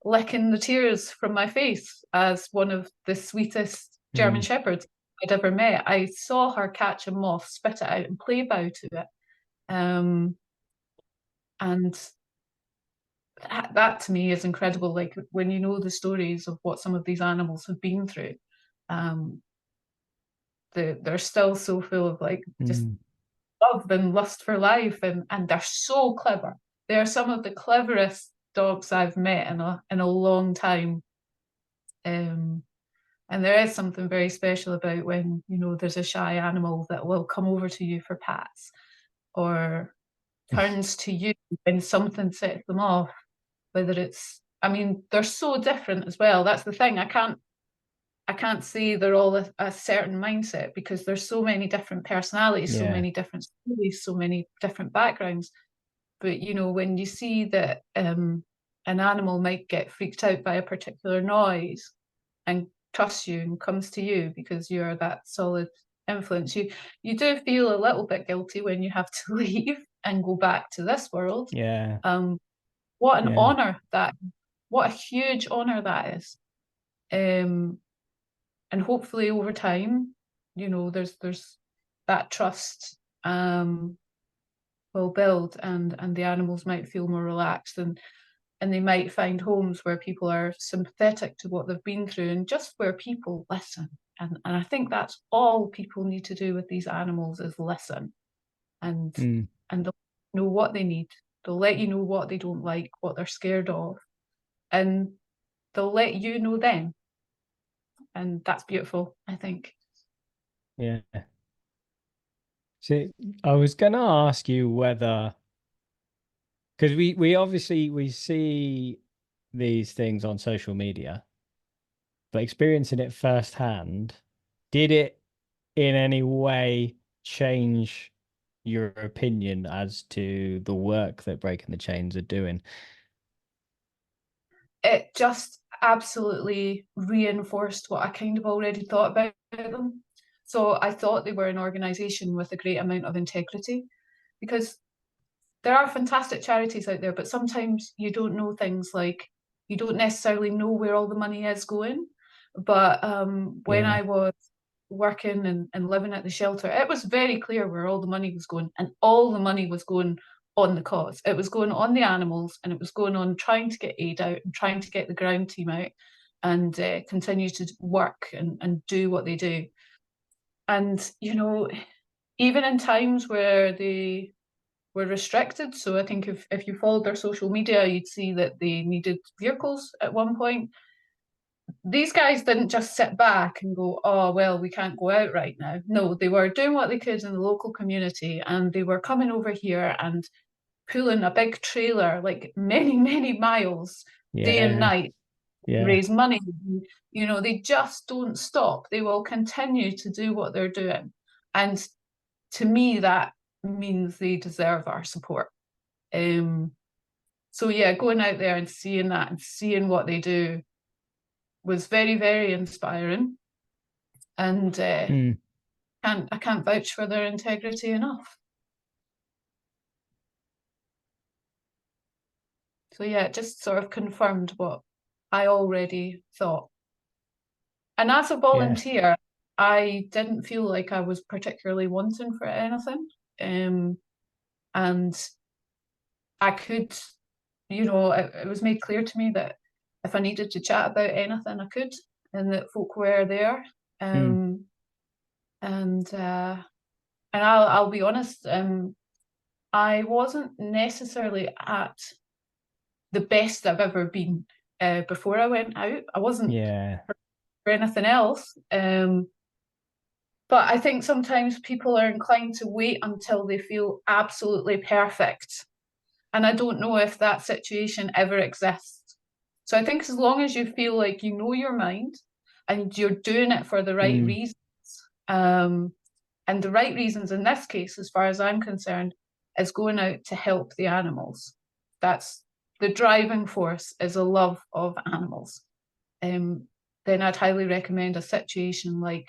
S3: licking the tears from my face as one of the sweetest German
S1: Mm.
S3: shepherds I'd ever met. I saw her catch a moth, spit it out, and play bow to it. And that to me is incredible. Like when you know the stories of what some of these animals have been through, um, they're still so full of like just
S1: Mm.
S3: love and lust for life, and they're so clever. They're some of the cleverest dogs I've met in a long time. And there is something very special about when, you know, there's a shy animal that will come over to you for pats, or turns to you when something sets them off. Whether it's, I mean, they're so different as well. That's the thing. I can't say they're all a certain mindset, because there's so many different personalities, so
S1: Yeah.
S3: many different stories, so many different backgrounds. But you know, when you see that an animal might get freaked out by a particular noise and trusts you and comes to you because you're that solid influence, you do feel a little bit guilty when you have to leave and go back to this world.
S1: Yeah.
S3: What an
S1: Yeah.
S3: honor that, what a huge honor that is. And hopefully over time, you know, there's that trust will build, and the animals might feel more relaxed, and they might find homes where people are sympathetic to what they've been through, and just where people listen. And I think that's all people need to do with these animals, is listen, and
S1: Mm.
S3: and they'll know what they need. They'll let you know what they don't like, what they're scared of, and they'll let you know them. And that's beautiful, I think.
S1: Yeah. See, I was gonna ask you whether, because we obviously we see these things on social media, but experiencing it firsthand, did it in any way change your opinion as to the work that Breaking the Chains are doing?
S3: It just absolutely reinforced what I kind of already thought about them. So I thought they were an organisation with a great amount of integrity, because there are fantastic charities out there, but sometimes you don't know things, like you don't necessarily know where all the money is going. But when
S1: Yeah.
S3: I was working and living at the shelter, it was very clear where all the money was going, and all the money was going on the cause. It was going on the animals, and it was going on trying to get aid out and trying to get the ground team out and continue to work and do what they do. And, you know, even in times where they were restricted, so I think if you followed their social media, you'd see that they needed vehicles at one point. These guys didn't just sit back and go, oh, well, we can't go out right now. No, they were doing what they could in the local community, and they were coming over here and pulling a big trailer like many, many miles, day and night, raise money. You know, they just don't stop. They will continue to do what they're doing. And to me, that means they deserve our support. So yeah, going out there and seeing that and seeing what they do was very, very inspiring. And I can't vouch for their integrity enough. So yeah, it just sort of confirmed what I already thought. And as a volunteer, I didn't feel like I was particularly wanting for anything. And I could, you know, it was made clear to me that if I needed to chat about anything, I could, and that folk were there. And I'll be honest, I wasn't necessarily at the best I've ever been before I went out. I wasn't for anything else. But I think sometimes people are inclined to wait until they feel absolutely perfect. And I don't know if that situation ever exists. So I think as long as you feel like you know your mind and you're doing it for the right reasons, and the right reasons in this case, as far as I'm concerned, is going out to help the animals. That's the driving force, is a love of animals. Then I'd highly recommend a situation like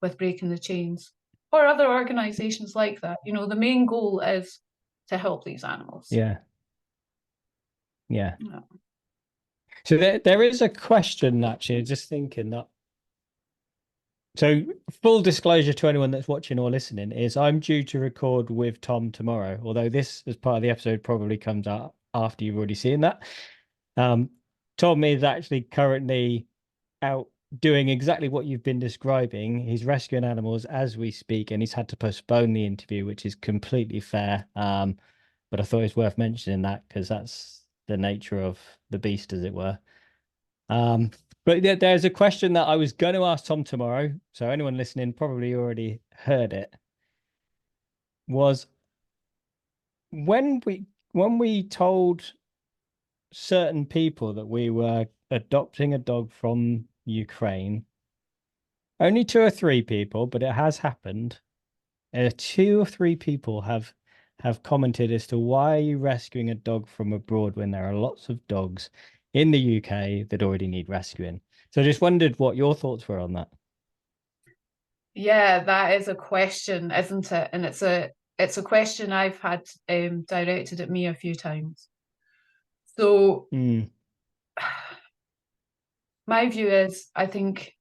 S3: with Breaking the Chains or other organisations like that. You know, the main goal is to help these animals.
S1: Yeah. So there is a question, actually, just thinking that. So full disclosure to anyone that's watching or listening is I'm due to record with Tom tomorrow, although this, as part of the episode, probably comes out after you've already seen that. Tom is actually currently out doing exactly what you've been describing. He's rescuing animals as we speak, and he's had to postpone the interview, which is completely fair. But I thought it was worth mentioning that because that's the nature of the beast, as it were. But there's a question that I was going to ask Tom tomorrow, so anyone listening probably already heard it. Was when we told certain people that we were adopting a dog from Ukraine, only 2 or 3 people, but it has happened. 2 or 3 people have commented as to why are you rescuing a dog from abroad when there are lots of dogs in the UK that already need rescuing. So I just wondered what your thoughts were on that.
S3: Yeah, that is a question, isn't it? And it's a question I've had directed at me a few times. So my view is, I think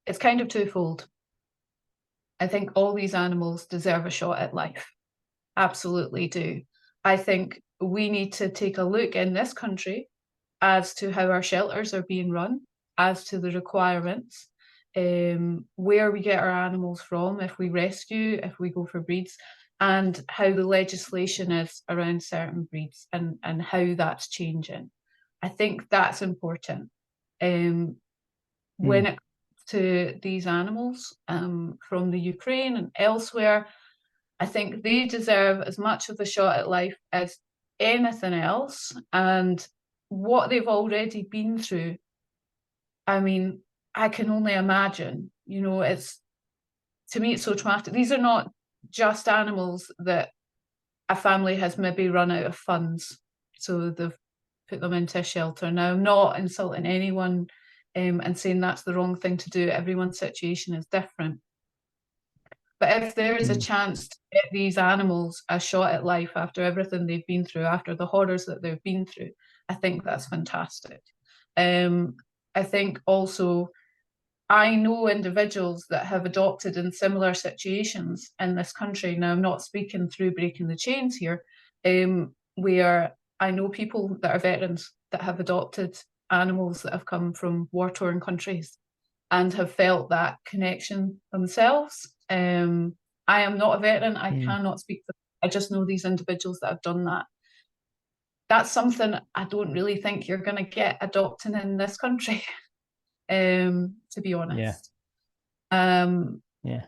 S3: it's kind of twofold. I think all these animals deserve a shot at life. Absolutely do. I think we need to take a look in this country as to how our shelters are being run, as to the requirements, where we get our animals from, if we rescue, if we go for breeds, and how the legislation is around certain breeds and how that's changing. I think that's important. When it comes to these animals from the Ukraine and elsewhere, I think they deserve as much of a shot at life as anything else. And what they've already been through, I mean, I can only imagine, you know, to me, it's so traumatic. These are not just animals that a family has maybe run out of funds, so they've put them into a shelter. Now, I'm not insulting anyone and saying that's the wrong thing to do. Everyone's situation is different. But if there is a chance to get these animals a shot at life after everything they've been through, after the horrors that they've been through, I think that's fantastic. I think also I know individuals that have adopted in similar situations in this country. Now, I'm not speaking through breaking the chains here, where I know people that are veterans that have adopted animals that have come from war-torn countries and have felt that connection themselves. I am not a veteran. I cannot speak for them. I just know these individuals that have done that. That's something I don't really think you're going to get adopting in this country, to be honest.
S1: Yeah.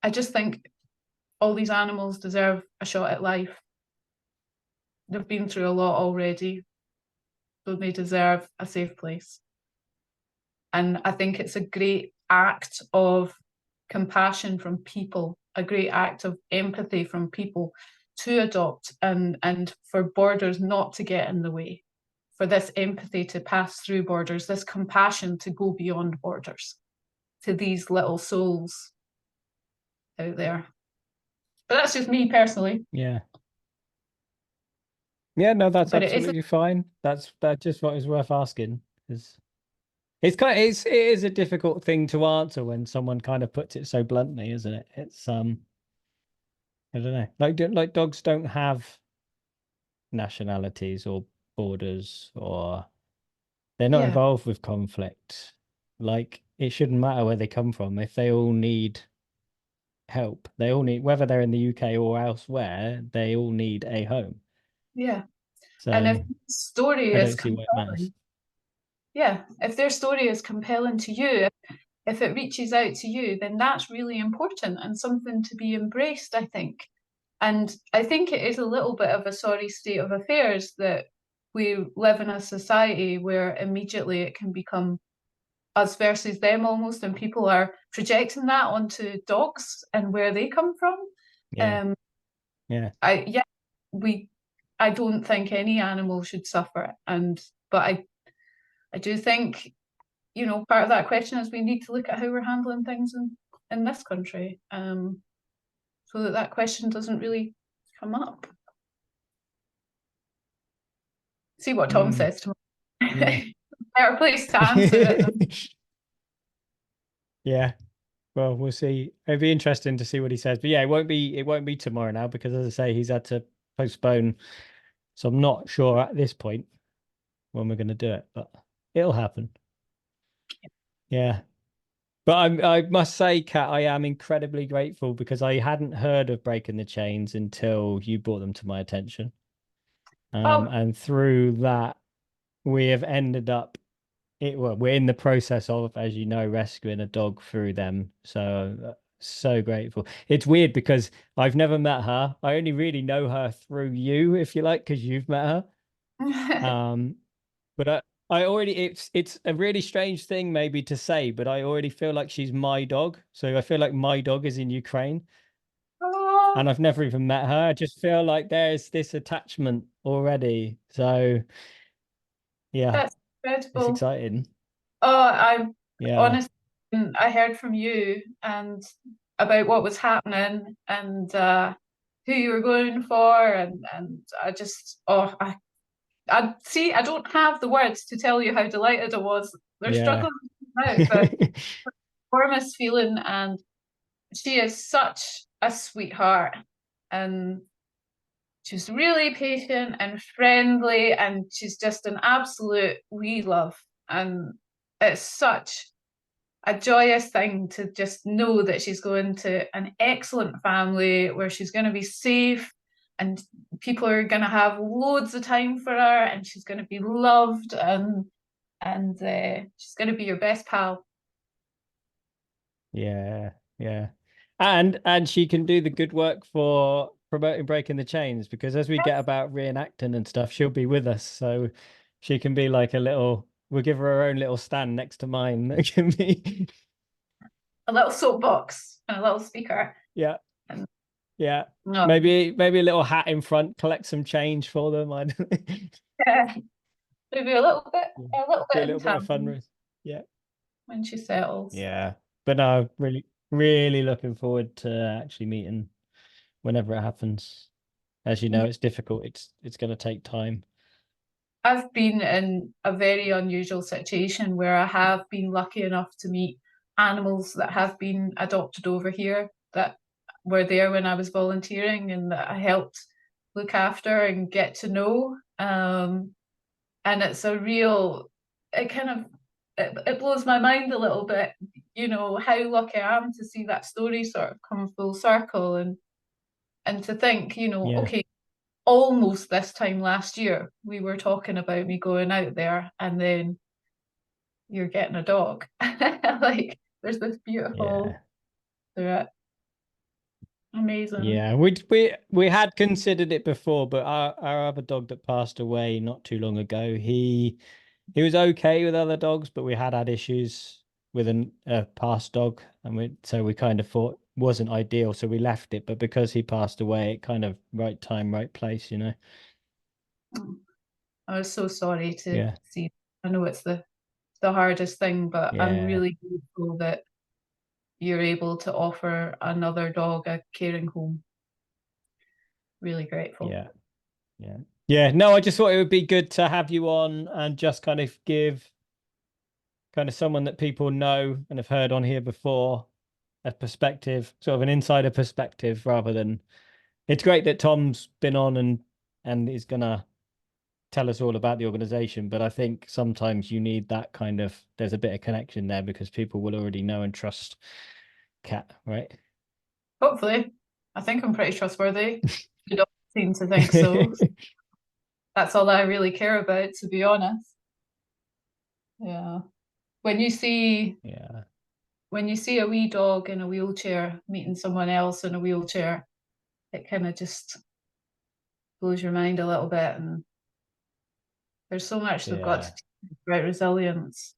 S3: I just think all these animals deserve a shot at life. They've been through a lot already, so they deserve a safe place. And I think it's a great act of compassion from people, a great act of empathy from people to adopt, and for borders not to get in the way, for this empathy to pass through borders, this compassion to go beyond borders to these little souls out there. But that's just me personally.
S1: Yeah. Yeah, no, that's
S3: But
S1: absolutely fine. That's just what is worth asking. Is it is a difficult thing to answer when someone kind of puts it so bluntly, isn't it? It's I don't know. Like dogs don't have nationalities or borders, or they're not involved with conflict. Like, it shouldn't matter where they come from. If they all need help, they all need, whether they're in the UK or elsewhere, they all need a home.
S3: Yeah.
S1: So
S3: and if the story
S1: I
S3: is
S1: don't see what it matters.
S3: Yeah, if their story is compelling to you, if it reaches out to you, then that's really important and something to be embraced, I think. And I think it is a little bit of a sorry state of affairs that we live in a society where immediately it can become us versus them almost, and people are projecting that onto dogs and where they come from.
S1: Yeah.
S3: I don't think any animal should suffer, but I do think, part of that question is we need to look at how we're handling things in this country, so that question doesn't really come up. See what Tom says to me.
S1: Yeah.
S3: Better place to answer it.
S1: Yeah. Well, we'll see. It'd be interesting to see what he says. But yeah, it won't be tomorrow now, because as I say, he's had to postpone. So I'm not sure at this point when we're going to do it, but it'll happen. Yeah. But I must say, Kat, I am incredibly grateful, because I hadn't heard of Breaking the Chains until you brought them to my attention. And through that, we have ended up, we're in the process of, as you know, rescuing a dog through them. So grateful. It's weird because I've never met her. I only really know her through you, if you like, because you've met her. But I already, it's a really strange thing maybe to say, but I already feel like she's my dog. So I feel like my dog is in Ukraine. And I've never even met her. I just feel like there's this attachment already. So yeah,
S3: That's incredible.
S1: it's exciting.
S3: Honestly, I heard from you and about what was happening and who you were going for, and I just I see, I don't have the words to tell you how delighted I was. They're struggling out, but warmest feeling, and she is such a sweetheart, and she's really patient and friendly, and she's just an absolute wee love. And it's such a joyous thing to just know that she's going to an excellent family where she's going to be safe, and people are going to have loads of time for her, and she's going to be loved, and she's going to be your best pal.
S1: Yeah. And she can do the good work for promoting Breaking the Chains, because as we get about reenacting and stuff, she'll be with us. So she can be like we'll give her own little stand next to mine. That can be
S3: a little soapbox and a little speaker.
S1: Yeah. Maybe a little hat in front, collect some change for them.
S3: Yeah. Maybe a little bit
S1: of fun. Yeah.
S3: When she settles.
S1: Yeah. But no, really, really looking forward to actually meeting whenever it happens. As you know, it's difficult. It's going to take time.
S3: I've been in a very unusual situation where I have been lucky enough to meet animals that have been adopted over here that were there when I was volunteering and that I helped look after and get to know. And it's a real, it kind of, it blows my mind a little bit, you know, how lucky I am to see that story sort of come full circle and to think, you know,
S1: Yeah.
S3: okay, almost this time last year, we were talking about me going out there, and then you're getting a dog. Like, there's this beautiful
S1: Yeah.
S3: through it. Amazing.
S1: Yeah, we had considered it before, but our other dog that passed away not too long ago, he was okay with other dogs, but we had issues with a past dog, and we kind of thought wasn't ideal, so we left it. But because he passed away, it kind of right time, right place, you know.
S3: I was so sorry to
S1: Yeah,
S3: see. I know it's the hardest thing, but I'm
S1: yeah,
S3: really grateful that you're able to offer another dog a caring home. Really grateful.
S1: yeah, yeah, yeah. No, I just thought it would be good to have you on and just kind of give kind of someone that people know and have heard on here before a perspective, sort of an insider perspective, rather than it's great that Tom's been on and is gonna tell us all about the organization, but I think sometimes you need that kind of there's a bit of connection there because people will already know and trust Cat, right?
S3: Hopefully. I think I'm pretty trustworthy. You don't seem to think so. That's all I really care about, to be honest. Yeah. When you see
S1: Yeah,
S3: when you see a wee dog in a wheelchair meeting someone else in a wheelchair, it kind of just blows your mind a little bit. And there's so much they've got to
S1: yeah,
S3: teach about resilience.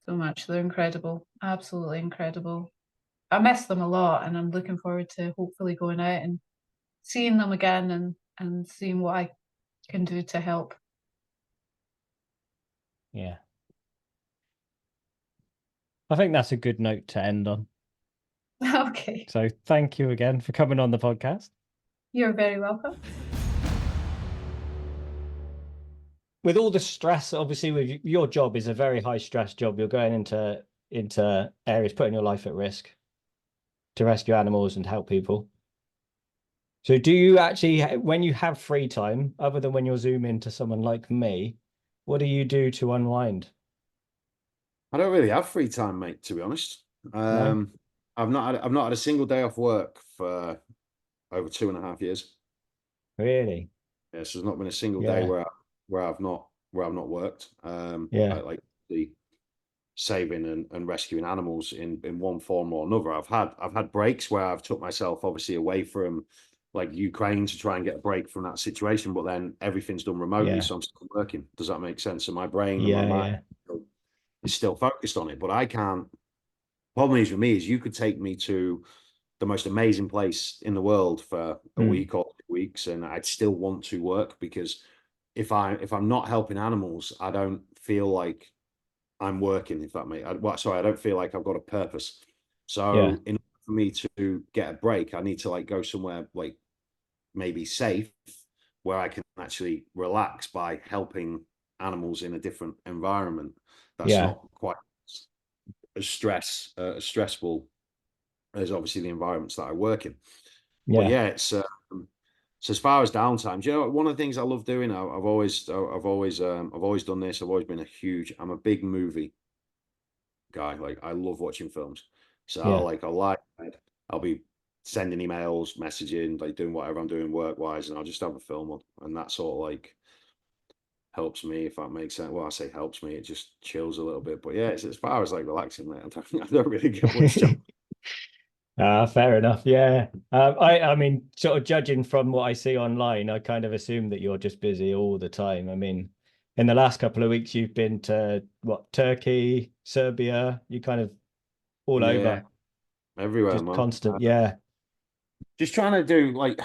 S3: So much. They're incredible. Absolutely incredible. I miss them a lot, and I'm looking forward to hopefully going out and seeing them again and seeing what I can do to help.
S1: yeah. I think that's a good note to end on.
S3: Okay.
S1: So thank you again for coming on the podcast.
S3: You're very welcome.
S1: With all the stress, obviously, with your job is a very high stress job. You're going into areas putting your life at risk to rescue animals and help people. So do you actually, when you have free time, other than when you're zooming to someone like me, what do you do to unwind?
S2: I don't really have free time, mate, to be honest.
S1: No,
S2: I've not had a single day off work for over 2.5 years.
S1: really?
S2: Yes, there's not been a single day
S1: Yeah,
S2: where I've not worked.
S1: yeah,
S2: Like the saving and rescuing animals in one form or another. I've had breaks where I've took myself obviously away from like Ukraine to try and get a break from that situation, but then everything's done remotely,
S1: yeah,
S2: so I'm still working. Does that make sense? So my brain and my
S1: yeah,
S2: mind
S1: yeah,
S2: is still focused on it, but I can't. Problem is with me is you could take me to the most amazing place in the world for a
S1: mm,
S2: week or 2 weeks, and I'd still want to work because if I'm not helping animals, I don't feel like I'm working. If that makes, sorry, I don't feel like I've got a purpose.
S1: yeah,
S2: So in order for me to get a break, I need to like go somewhere like maybe safe where I can actually relax by helping animals in a different environment that's
S1: yeah,
S2: not quite as stressful as obviously the environments that I work in. But
S1: yeah,
S2: yeah, it's so as far as downtime, do you know one of the things I love doing? I've always done this. I've always been I'm a big movie guy. Like I love watching films. So
S1: yeah,
S2: I'll be sending emails, messaging, like doing whatever I'm doing work wise, and I'll just have a film on, and that sort of like helps me, if that makes sense. Well, I say helps me, it just chills a little bit. But yeah, it's as far as like relaxing, mate, I don't really get much time.
S1: Fair enough. Yeah. I mean, sort of judging from what I see online, I kind of assume that you're just busy all the time. I mean, in the last couple of weeks, you've been to what, Turkey, Serbia, you kind of all
S2: Yeah,
S1: over,
S2: everywhere,
S1: just
S2: man.
S1: constant. Yeah.
S2: Just trying to do like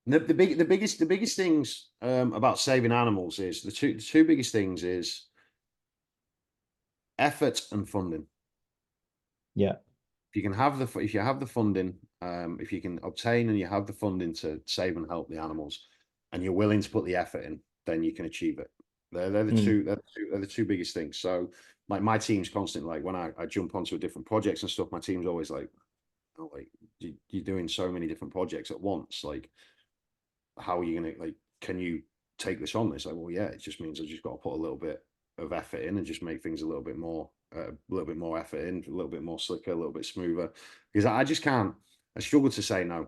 S2: the biggest things about saving animals is the two biggest things is effort and funding.
S1: Yeah.
S2: If you have the funding, if you can obtain and you have the funding to save and help the animals, and you're willing to put the effort in, then you can achieve it. They're the two biggest things. So like my team's constantly like, when I jump onto a different projects and stuff, my team's always like, oh, like you're doing so many different projects at once. Like, how are you gonna, like, can you take this on? It's like, well, yeah, it just means I just got to put a little bit of effort in and just make things a little bit more effort in, a little bit more slicker, a little bit smoother. Because I just can't. I struggle to say no.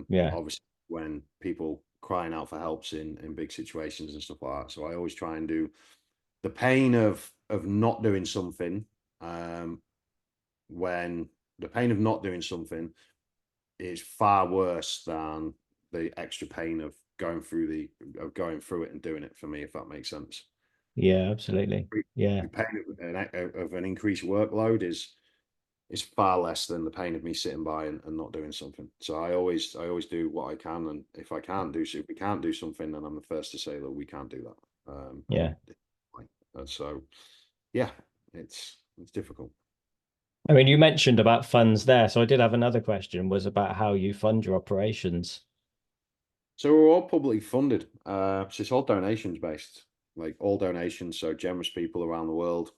S1: Yeah.
S2: Obviously, when people crying out for helps in big situations and stuff like that. So I always try and do the pain of not doing something. When the pain of not doing something is far worse than the extra pain of going through it and doing it, for me, if that makes sense.
S1: Yeah, absolutely. Yeah.
S2: The pain of an increased workload is far less than the pain of me sitting by and not doing something. So I always do what I can, and if we can't do something, then I'm the first to say that we can't do that.
S1: Yeah.
S2: So yeah, it's difficult.
S1: I mean, you mentioned about funds there, so I did have another question, was about how you fund your operations.
S2: So we're all publicly funded. So it's all donations based, like all donations. So generous people around the world.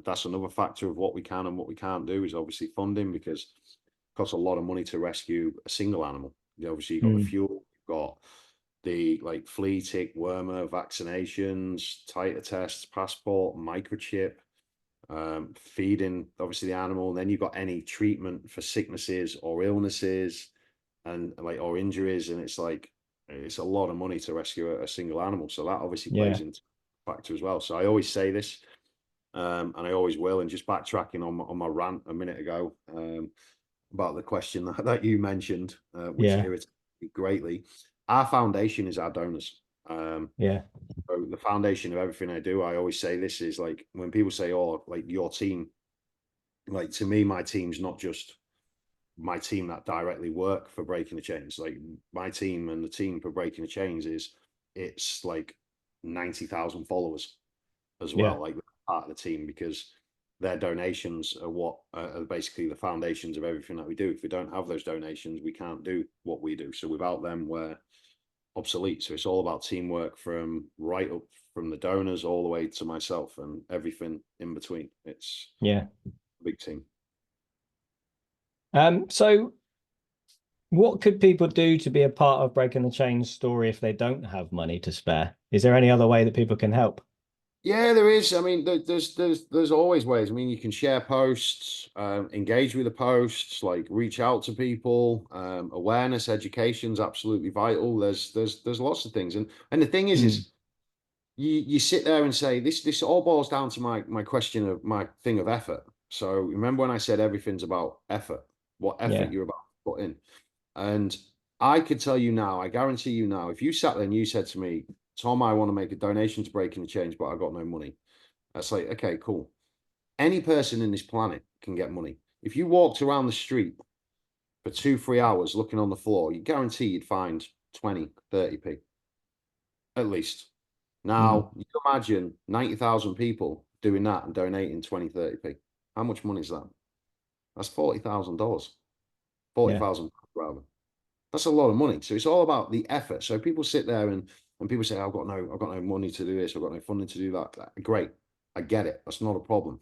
S2: That's another factor of what we can and what we can't do, is obviously funding, because it costs a lot of money to rescue a single animal. Obviously, you've got the fuel, you've got the like flea, tick, wormer, vaccinations, titer tests, passport, microchip, feeding obviously the animal. And then you've got any treatment for sicknesses or illnesses and like or injuries, and it's like it's a lot of money to rescue a single animal. So that obviously plays into factor as well. So I always say this, and I always will. And just backtracking on my rant a minute ago about the question that you mentioned, which irritated me greatly. Our foundation is our donors. So the foundation of everything I do, I always say this, is like when people say, "Oh, like your team," like to me, my team's not just my team that directly work for Breaking the Chains. Like my team and the team for Breaking the Chains it's like 90,000 followers as well, like part of the team, because their donations are what are basically the foundations of everything that we do. If we don't have those donations, we can't do what we do. So without them, we're obsolete. So it's all about teamwork, from right up from the donors all the way to myself and everything in between. It's a big team.
S1: So what could people do to be a part of Breaking the Chains story if they don't have money to spare? Is there any other way that people can help?
S2: Yeah, there is. I mean, there's always ways. I mean, you can share posts, engage with the posts, like reach out to people. Awareness, education's absolutely vital. There's lots of things, and the thing is you sit there and say this all boils down to my question of my thing of effort. So remember when I said everything's about effort, what effort you're about to put in, and I could tell you now, I guarantee you now, if you sat there and you said to me, Tom, I want to make a donation to Breaking the Change, but I've got no money. That's like, okay, cool. Any person in this planet can get money. If you walked around the street for 2-3 hours looking on the floor, you guarantee you'd find 20, 30p at least. Now, you can imagine 90,000 people doing that and donating 20, 30p. How much money is that? That's $40,000. 40,000 rather. That's a lot of money. So it's all about the effort. So people sit there and people say, I've got no money to do this, I've got no funding to do that. Great. I get it. That's not a problem.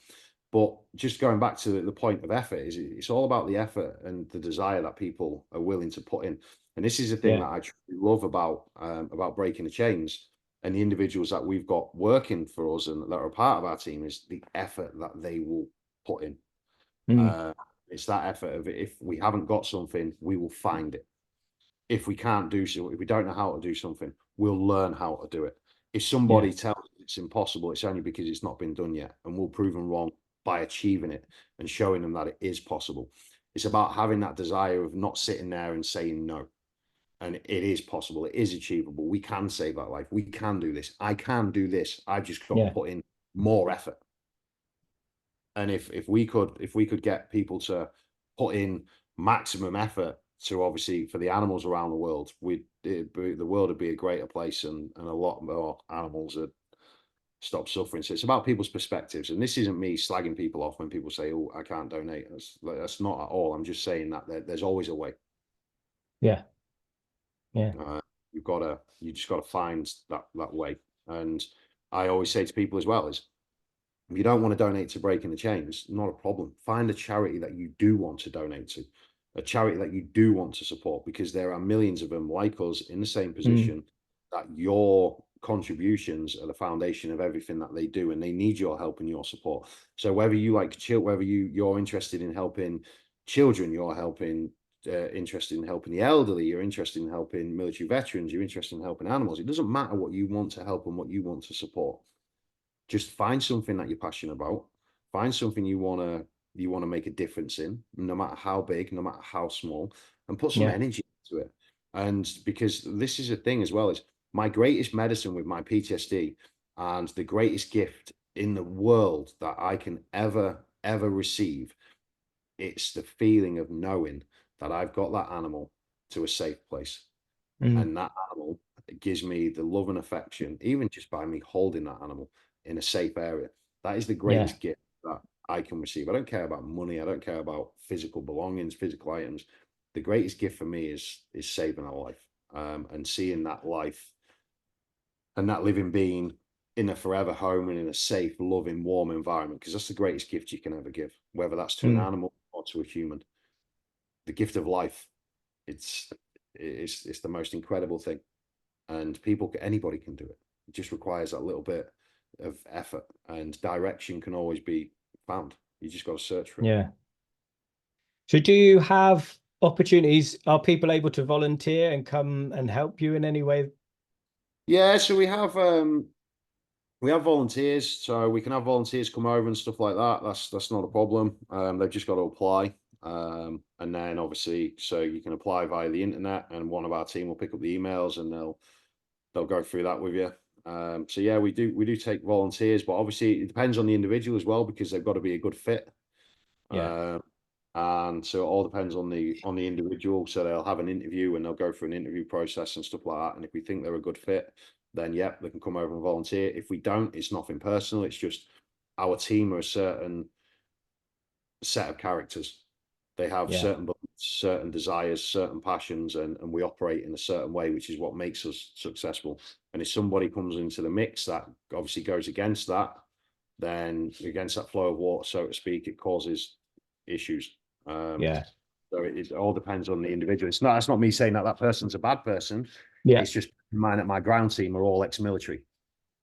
S2: But just going back to the point of effort, is it's all about the effort and the desire that people are willing to put in. And this is the thing that I truly love about Breaking the Chains and the individuals that we've got working for us and that are a part of our team, is the effort that they will put in. It's that effort of, if we haven't got something, we will find it. If we can't do so, if we don't know how to do something, we'll learn how to do it. If somebody tells us it's impossible, it's only because it's not been done yet, and we'll prove them wrong by achieving it and showing them that it is possible. It's about having that desire of not sitting there and saying no. And it is possible. It is achievable. We can save that life. We can do this. I can do this. I've just got to put in more effort. And if we could get people to put in maximum effort to, obviously, for the animals around the world, the world would be a greater place, and a lot more animals would stop suffering. So it's about people's perspectives. And this isn't me slagging people off when people say, oh, I can't donate. That's not at all. I'm just saying that there's always a way.
S1: Yeah.
S2: you just gotta find that way. And I always say to people as well is, if you don't want to donate to Breaking the Chains, not a problem. Find a charity that you do want to donate to, a charity that you do want to support, because there are millions of them like us in the same position, that your contributions are the foundation of everything that they do, and they need your help and your support. So whether you like whether you're interested in helping children, you're interested in helping the elderly, you're interested in helping military veterans, you're interested in helping animals, it doesn't matter what you want to help and what you want to support. Just find something that you're passionate about. Find something you wanna make a difference in, no matter how big, no matter how small, and put some energy into it. And because this is a thing as well, is my greatest medicine with my PTSD, and the greatest gift in the world that I can ever receive, it's the feeling of knowing that I've got that animal to a safe place. And that animal gives me the love and affection, even just by me holding that animal in a safe area. That is the greatest gift that I can receive. I don't care about money. I don't care about physical belongings, physical items. The greatest gift for me is saving a life, and seeing that life and that living being in a forever home and in a safe, loving, warm environment. Because that's the greatest gift you can ever give, whether that's to an animal or to a human. The gift of life. It's the most incredible thing, and anybody can do it. It just requires that little bit of effort, and direction can always be found. You just got to search for it.
S1: Yeah. So do you have opportunities? Are people able to volunteer and come and help you in any way?
S2: Yeah, so we have volunteers, so we can have volunteers come over and stuff like that. That's not a problem. They've just got to apply. And then obviously, so you can apply via the internet, and one of our team will pick up the emails, and they'll go through that with you. So yeah, we do take volunteers, but obviously it depends on the individual as well, because they've got to be a good fit. And so it all depends on the individual. So they'll have an interview, and they'll go through an interview process and stuff like that. And if we think they're a good fit, then yeah, they can come over and volunteer. If we don't, it's nothing personal. It's just our team are a certain set of characters. They have certain beliefs, certain desires, certain passions, and we operate in a certain way, which is what makes us successful. And if somebody comes into the mix that obviously goes against that, then against that flow of water, so to speak, it causes issues. So it all depends on the individual. That's not me saying that person's a bad person. It's just mine at my ground team are all ex-military.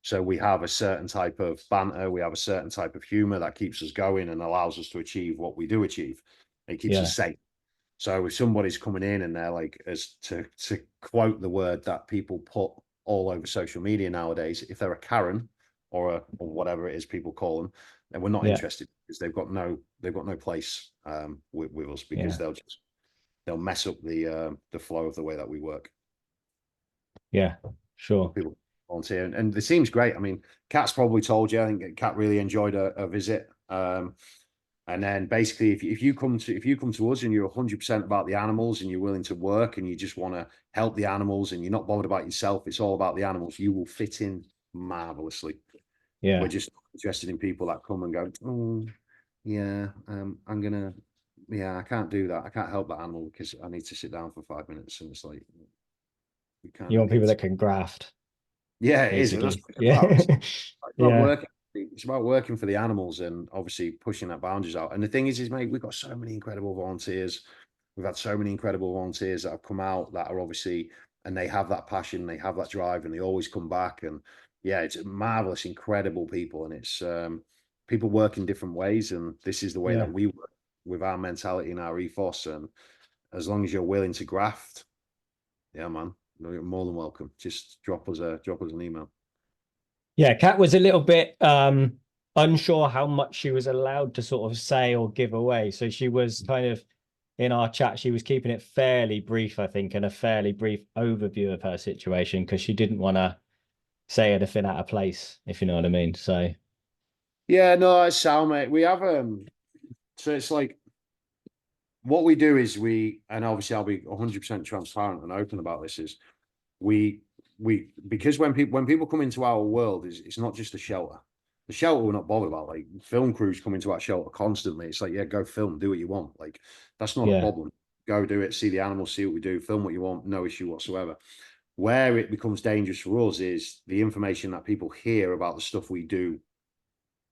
S2: So we have a certain type of banter, we have a certain type of humor that keeps us going and allows us to achieve what we do achieve. It keeps us safe. So if somebody's coming in and they're like, as to quote the word that people put all over social media nowadays, if they're a Karen or whatever it is people call them, then we're not interested, because they've got no place with us, because they'll mess up the flow of the way that we work.
S1: Yeah, sure.
S2: People volunteer, and the team's great. I mean, Kat's probably told you. I think Kat really enjoyed a visit. And then basically, if you come to us and you're 100% about the animals, and you're willing to work, and you just want to help the animals, and you're not bothered about yourself, it's all about the animals, you will fit in marvelously. We're just interested in people that come and go, oh yeah, I can't do that. I can't help that animal because I need to sit down for 5 minutes. And it's like,
S1: you want people that can graft.
S2: Yeah, it is. That's it's about working for the animals, and obviously pushing that boundaries out. And the thing is mate, we've got so many incredible volunteers. We've had so many incredible volunteers that have come out that are obviously, and they have that passion, they have that drive, and they always come back. And yeah, it's marvelous, incredible people. And it's people work in different ways, and this is the way that we work, with our mentality and our ethos. And as long as you're willing to graft, yeah, man, you're more than welcome. Just drop us an email.
S1: Yeah, Kat was a little bit unsure how much she was allowed to sort of say or give away. So she was kind of, in our chat, she was keeping it fairly brief, I think, and a fairly brief overview of her situation, because she didn't want to say anything out of place, if you know what I mean. So
S2: yeah, no, it's sound, mate. We have so it's like, what we do is and obviously I'll be 100% transparent and open about this, is because when people come into our world, it's not just a shelter. The shelter we're not bothered about. Like, film crews come into our shelter constantly. It's like, yeah, go film, do what you want. Like, that's not a problem. Go do it, see the animals, see what we do, film what you want, no issue whatsoever. Where it becomes dangerous for us is the information that people hear about the stuff we do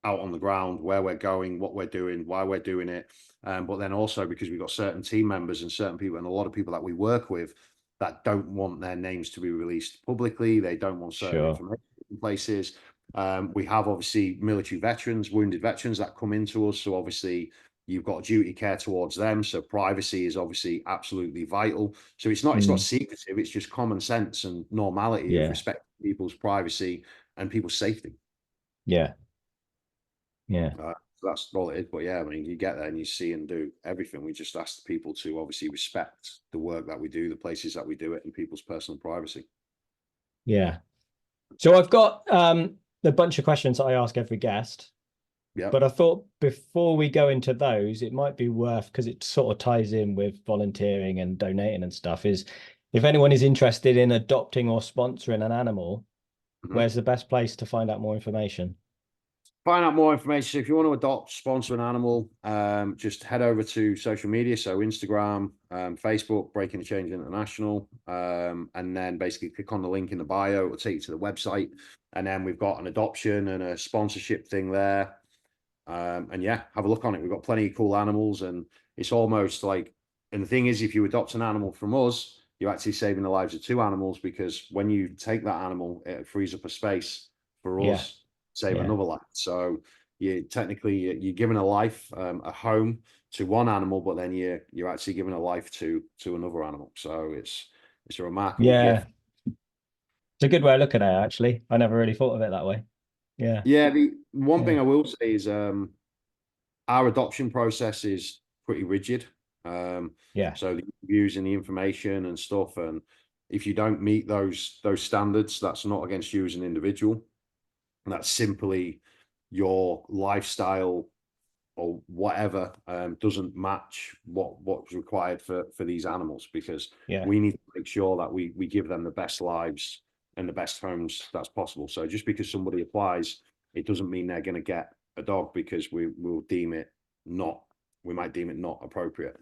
S2: out on the ground, where we're going, what we're doing, why we're doing it. But then also because we've got certain team members and certain people and a lot of people that we work with that don't want their names to be released publicly. They don't want certain
S1: Sure.
S2: information in places. We have obviously military veterans, wounded veterans that come into us. So obviously you've got duty care towards them. So privacy is obviously absolutely vital. So it's not secretive, it's just common sense and normality of
S1: Yeah.
S2: respect people's privacy and people's safety.
S1: Yeah. Yeah.
S2: So that's all it is. But yeah, I mean, you get there and you see and do everything. We just ask people to obviously respect the work that we do, the places that we do it, and people's personal privacy.
S1: Yeah. So I've got a bunch of questions I ask every guest.
S2: Yeah.
S1: But I thought before we go into those, it might be worth, because it sort of ties in with volunteering and donating and stuff, is if anyone is interested in adopting or sponsoring an animal, where's the best place to find out more information?
S2: Find out more information. So if you want to adopt, sponsor an animal, just head over to social media. So Instagram, Facebook, Breaking the Change International. And then basically click on the link in the bio. It'll take you to the website. And then we've got an adoption and a sponsorship thing there. And yeah, have a look on it. We've got plenty of cool animals, and it's almost like, and the thing is, if you adopt an animal from us, you're actually saving the lives of two animals, because when you take that animal, it frees up a space for us, save another life. So you technically you're giving a life, a home to one animal, but then you're actually giving a life to another animal. So it's a remarkable gift.
S1: It's a good way of looking at it, actually. I never really thought of it that way. Yeah.
S2: Yeah, the one thing I will say is our adoption process is pretty rigid. So the interviews and the information and stuff, and if you don't meet those standards, that's not against you as an individual. And that's simply your lifestyle or whatever doesn't match what's required for these animals, because we need to make sure that we give them the best lives and the best homes that's possible. So just because somebody applies, it doesn't mean they're going to get a dog, because we might deem it not appropriate.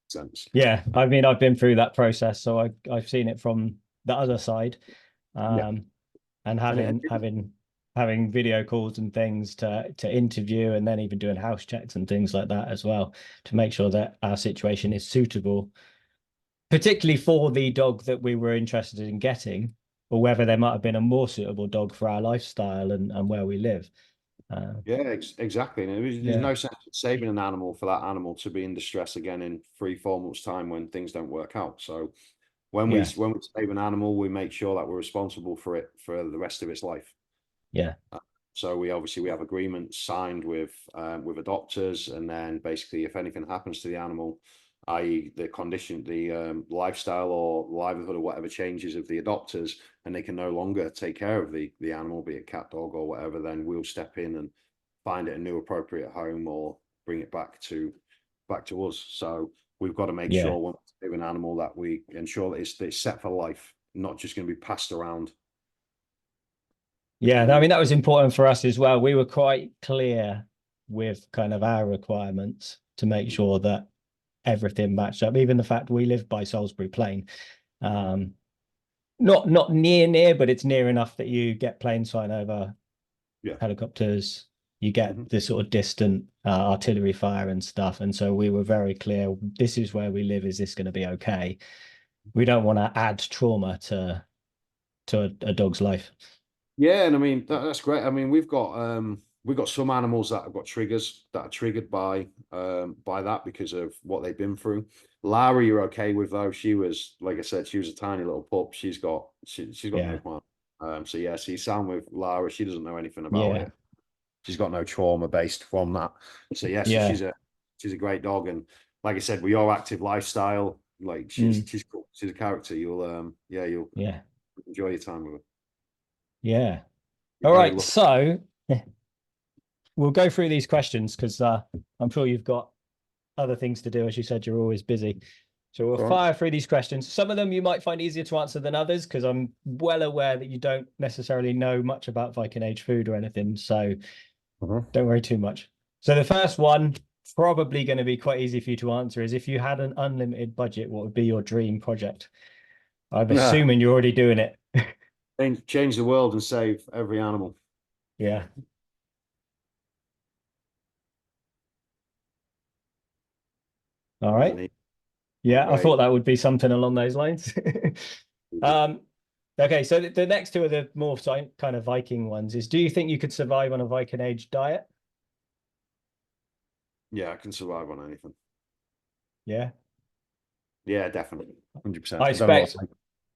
S2: Sense.
S1: Yeah. I mean, I've been through that process, so I've seen it from the other side. And having video calls and things to interview, and then even doing house checks and things like that as well, to make sure that our situation is suitable, particularly for the dog that we were interested in getting, or whether there might have been a more suitable dog for our lifestyle and where we live.
S2: Exactly. And there's no sense in saving an animal for that animal to be in distress again in 3-4 months' time when things don't work out. So when we save an animal, we make sure that we're responsible for it for the rest of its life. So we have agreements signed with adopters, and then basically if anything happens to the animal, i.e. the condition, the lifestyle or livelihood or whatever changes of the adopters, and they can no longer take care of the animal, be it cat, dog or whatever, then we'll step in and find it a new appropriate home or bring it back to us. So we've got to make sure when we save an animal that we ensure that it's set for life, not just going to be passed around.
S1: Yeah, I mean, that was important for us as well. We were quite clear with kind of our requirements to make sure that everything matched up. Even the fact we live by Salisbury Plain, not near, but it's near enough that you get planes flying over, helicopters, you get this sort of distant artillery fire and stuff. And so we were very clear, this is where we live. Is this going to be okay? We don't want to add trauma to a dog's life.
S2: Yeah, and I mean that's great. I mean, we've got some animals that have got triggers that are triggered by that because of what they've been through. Lara, you're okay with, though. She was, like I said, she was a tiny little pup. She's got no plan. So yeah, so you sound with Lara, she doesn't know anything about it. She's got no trauma based from that. So yeah, so she's a great dog, and like I said, with your active lifestyle, like she's cool. She's a character. You'll enjoy your time with her.
S1: Yeah. All right. So we'll go through these questions because I'm sure you've got other things to do. As you said, you're always busy. So we'll fire through these questions. Some of them you might find easier to answer than others, because I'm well aware that you don't necessarily know much about Viking Age food or anything. So don't worry too much. So the first one, probably going to be quite easy for you to answer, is if you had an unlimited budget, what would be your dream project? I'm
S2: Yeah.
S1: assuming you're already doing it.
S2: Change the world and save every animal.
S1: Yeah. All right. Yeah, I
S2: Great.
S1: thought that would be something along those lines. Um, okay, so the next two are the more kind of Viking ones. Is do you think you could survive on a Viking age diet?
S2: Yeah, I can survive on anything.
S1: Yeah.
S2: Yeah, definitely. 100%.
S1: I
S2: I don't know
S1: expect,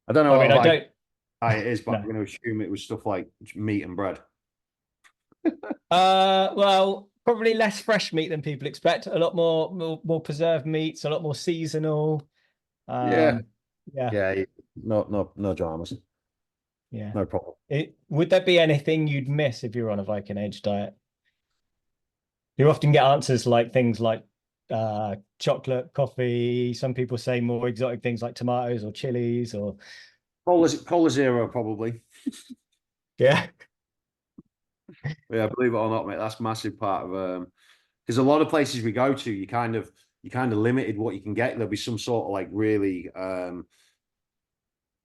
S2: I don't know
S1: I
S2: what
S1: mean,
S2: a
S1: I
S2: Viking
S1: don't
S2: diet is, but I'm
S1: no.
S2: going to assume it was stuff like meat and bread.
S1: Well, probably less fresh meat than people expect. A lot more preserved meats, a lot more seasonal.
S2: Yeah.
S1: Yeah,
S2: Yeah. No dramas.
S1: yeah.
S2: No problem.
S1: Would there be anything you'd miss if you were on a Viking age diet? You often get answers like things like chocolate, coffee. Some people say more exotic things like tomatoes or chilies or
S2: Cola Zero, probably.
S1: yeah,
S2: Yeah, believe it or not, mate, that's a massive part of because a lot of places we go to, you kind of limited what you can get. There'll be some sort of like really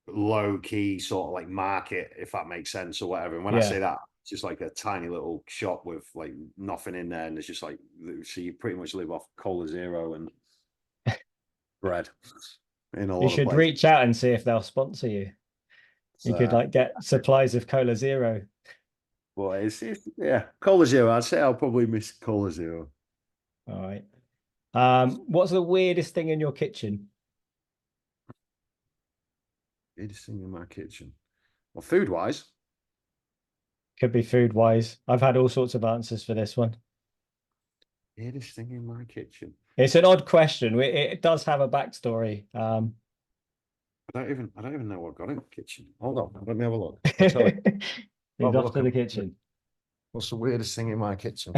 S2: low key sort of like market, if that makes sense, or whatever. And when I
S1: yeah.
S2: say that, it's just like a tiny little shop with like nothing in there, and it's just like so you pretty much live off Cola Zero and bread in a
S1: You
S2: lot of
S1: should
S2: places.
S1: reach out and see if they'll sponsor you. You could like get supplies of Cola Zero.
S2: Well, yeah, Cola Zero. I'd say I'll probably miss Cola Zero.
S1: All right. What's the weirdest thing in your kitchen?
S2: Weirdest thing in my kitchen. Well, food wise,
S1: Could be food wise. I've had all sorts of answers for this one.
S2: weirdest thing in my kitchen.
S1: It's an odd question. It does have a backstory.
S2: I don't even know what I've got in the kitchen. Hold on, let me have a look. I'll tell you.
S1: He's
S2: Have a
S1: off
S2: look
S1: to
S2: at
S1: the kitchen.
S2: what's the weirdest thing in my kitchen.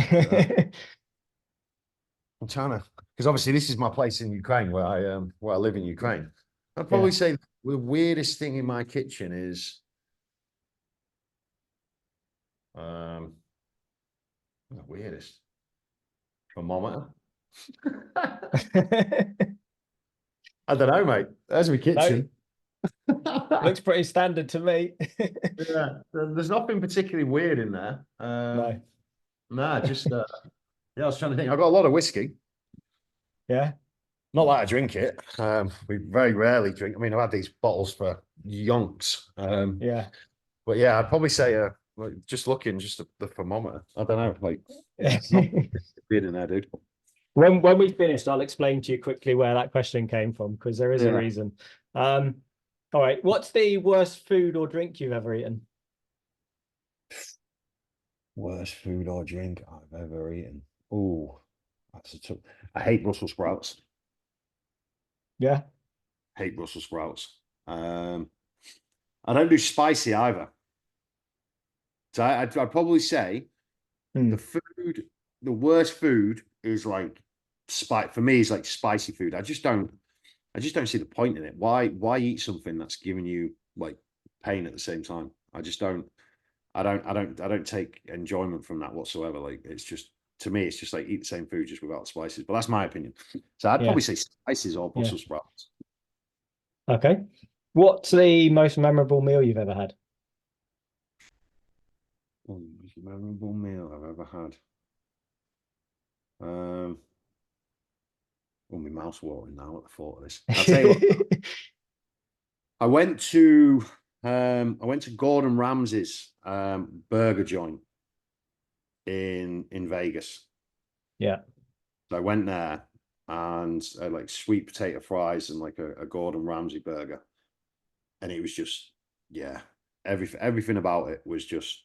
S2: I'm trying to, because obviously this is my place in Ukraine where I live in Ukraine. I'd probably
S1: Yeah.
S2: say the weirdest thing in my kitchen is the weirdest thermometer. I don't know, mate. There's my
S1: No,
S2: kitchen.
S1: looks pretty standard to me.
S2: Yeah, there's nothing particularly weird in there.
S1: No.
S2: Nah, just yeah, I was trying to think. I've got a lot of whiskey.
S1: Yeah.
S2: Not that I drink it. We very rarely drink. I mean, I've had these bottles for yonks.
S1: Yeah.
S2: But yeah, I'd probably say like, just looking, just the thermometer. I don't know, like yeah, it's not weird in there, dude.
S1: When we finished, I'll explain to you quickly where that question came from because there is a
S2: Yeah.
S1: reason. All right. What's the worst food or drink you've ever eaten?
S2: Worst food or drink I've ever eaten. Oh, that's a tough. I hate Brussels sprouts.
S1: Yeah.
S2: Hate Brussels sprouts. I don't do spicy either. So I'd probably say
S1: Hmm.
S2: the food, the worst food is like for me is like spicy food. I just don't see the point in it. Why eat something that's giving you like pain at the same time? I don't take enjoyment from that whatsoever. Like it's just to me, it's just like eat the same food just without spices. But that's my opinion. So I'd
S1: Yeah.
S2: probably say spices or
S1: Yeah.
S2: Brussels sprouts.
S1: Okay. What's the most memorable meal you've ever had?
S2: Most memorable meal I've ever had. Oh, my mouth's watering now at the thought of this. I'll tell you what. I went to Gordon Ramsay's burger joint in Vegas.
S1: Yeah.
S2: So I went there and I had like sweet potato fries and like a Gordon Ramsay burger. And it was just, yeah, everything about it was just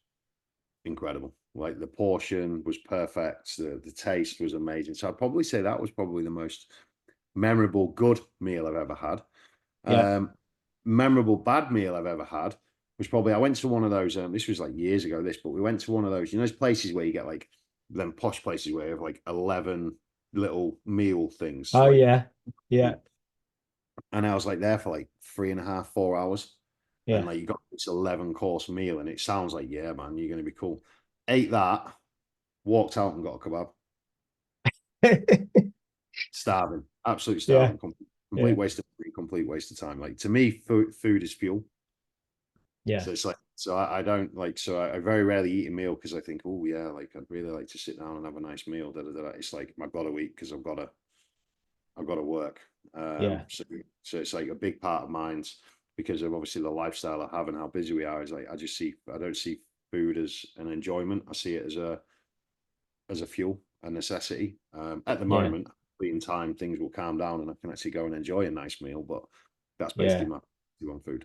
S2: incredible. Like the portion was perfect, the taste was amazing. So I'd probably say that was probably the most memorable good meal I've ever had.
S1: Yeah.
S2: Memorable bad meal I've ever had was probably I went to one of those. This was like years ago. But we went to one of those. You know, those places where you get like them posh places where you have like 11 little meal things.
S1: Oh
S2: Like,
S1: yeah. Yeah.
S2: and I was like there for like 3.5, 4 hours, and
S1: Yeah.
S2: like you got this 11-course meal, and it sounds like yeah, man, you're gonna be cool. Ate that, walked out and got a kebab. Starving, absolutely
S1: Yeah.
S2: starving, complete waste of money, complete waste of time. Like to me, food is fuel.
S1: Yeah.
S2: So it's like, so I don't like, so I very rarely eat a meal because I think, oh yeah, like I'd really like to sit down and have a nice meal. It's like I've got to eat because I've got to work.
S1: Yeah.
S2: So it's like a big part of mine's because of obviously the lifestyle I have and how busy we are. Is like I don't see food as an enjoyment. I see it as a fuel, a necessity. At the moment, in time, things will calm down and I can actually go and enjoy a nice meal. But that's basically my view on food.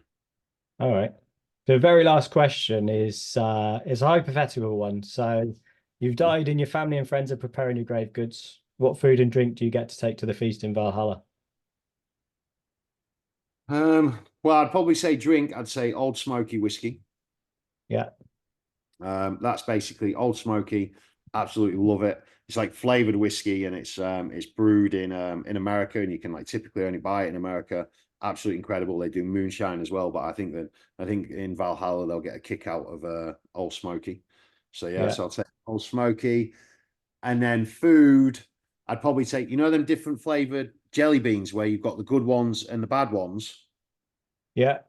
S1: All right. The very last question is a hypothetical one. So you've died and your family and friends are preparing your grave goods. What food and drink do you get to take to the feast in Valhalla?
S2: Well, I'd probably say drink. I'd say Old Smoky whiskey.
S1: Yeah.
S2: That's basically Old Smoky. Absolutely love it. It's like flavored whiskey, and it's brewed in America, and you can like typically only buy it in America. Absolutely incredible. They do moonshine as well, but I think in Valhalla they'll get a kick out of Old Smoky. So so I'll take Old Smoky, and then food. I'd probably take them different flavored jelly beans where you've got the good ones and the bad ones.
S1: Yeah.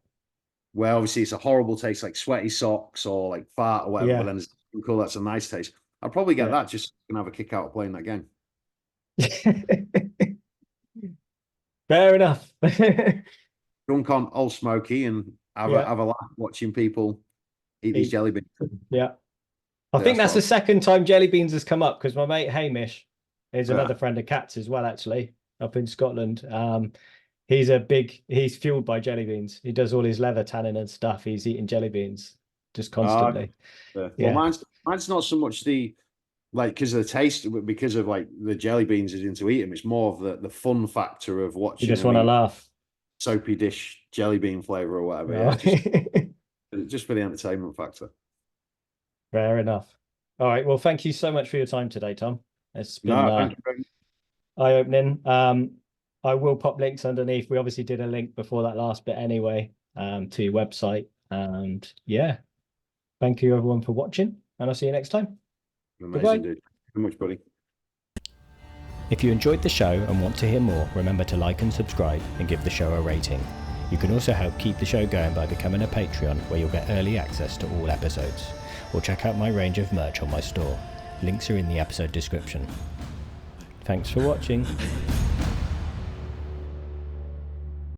S2: Where obviously it's a horrible taste, like sweaty socks or like fart or whatever, but then it's cool, that's a nice taste. I'll probably get that just to have a kick out of playing that game.
S1: Fair enough.
S2: Drunk on Old Smoky and have a laugh watching people eat these jelly beans.
S1: Yeah. I think that's the second time jelly beans has come up because my mate Hamish is another friend of Cat's as well, actually, up in Scotland. He's fueled by jelly beans. He does all his leather tanning and stuff. He's eating jelly beans just constantly.
S2: Well, mine's not so much because of the taste, but because of like the jelly beans is into eating. It's more of the fun factor of watching.
S1: You just want to laugh.
S2: Soapy dish jelly bean flavor or whatever.
S1: Oh.
S2: Yeah, just for the entertainment factor.
S1: Fair enough. All right. Well, thank you so much for your time today, Tom. It's been eye-opening. I will pop links underneath. We obviously did a link before that last bit anyway, to your website. And thank you everyone for watching, and I'll see you next time.
S2: Amazing, dude. Thank you very much, buddy.
S1: If you enjoyed the show and want to hear more, remember to like and subscribe and give the show a rating. You can also help keep the show going by becoming a Patreon, where you'll get early access to all episodes. Or check out my range of merch on my store. Links are in the episode description. Thanks for watching.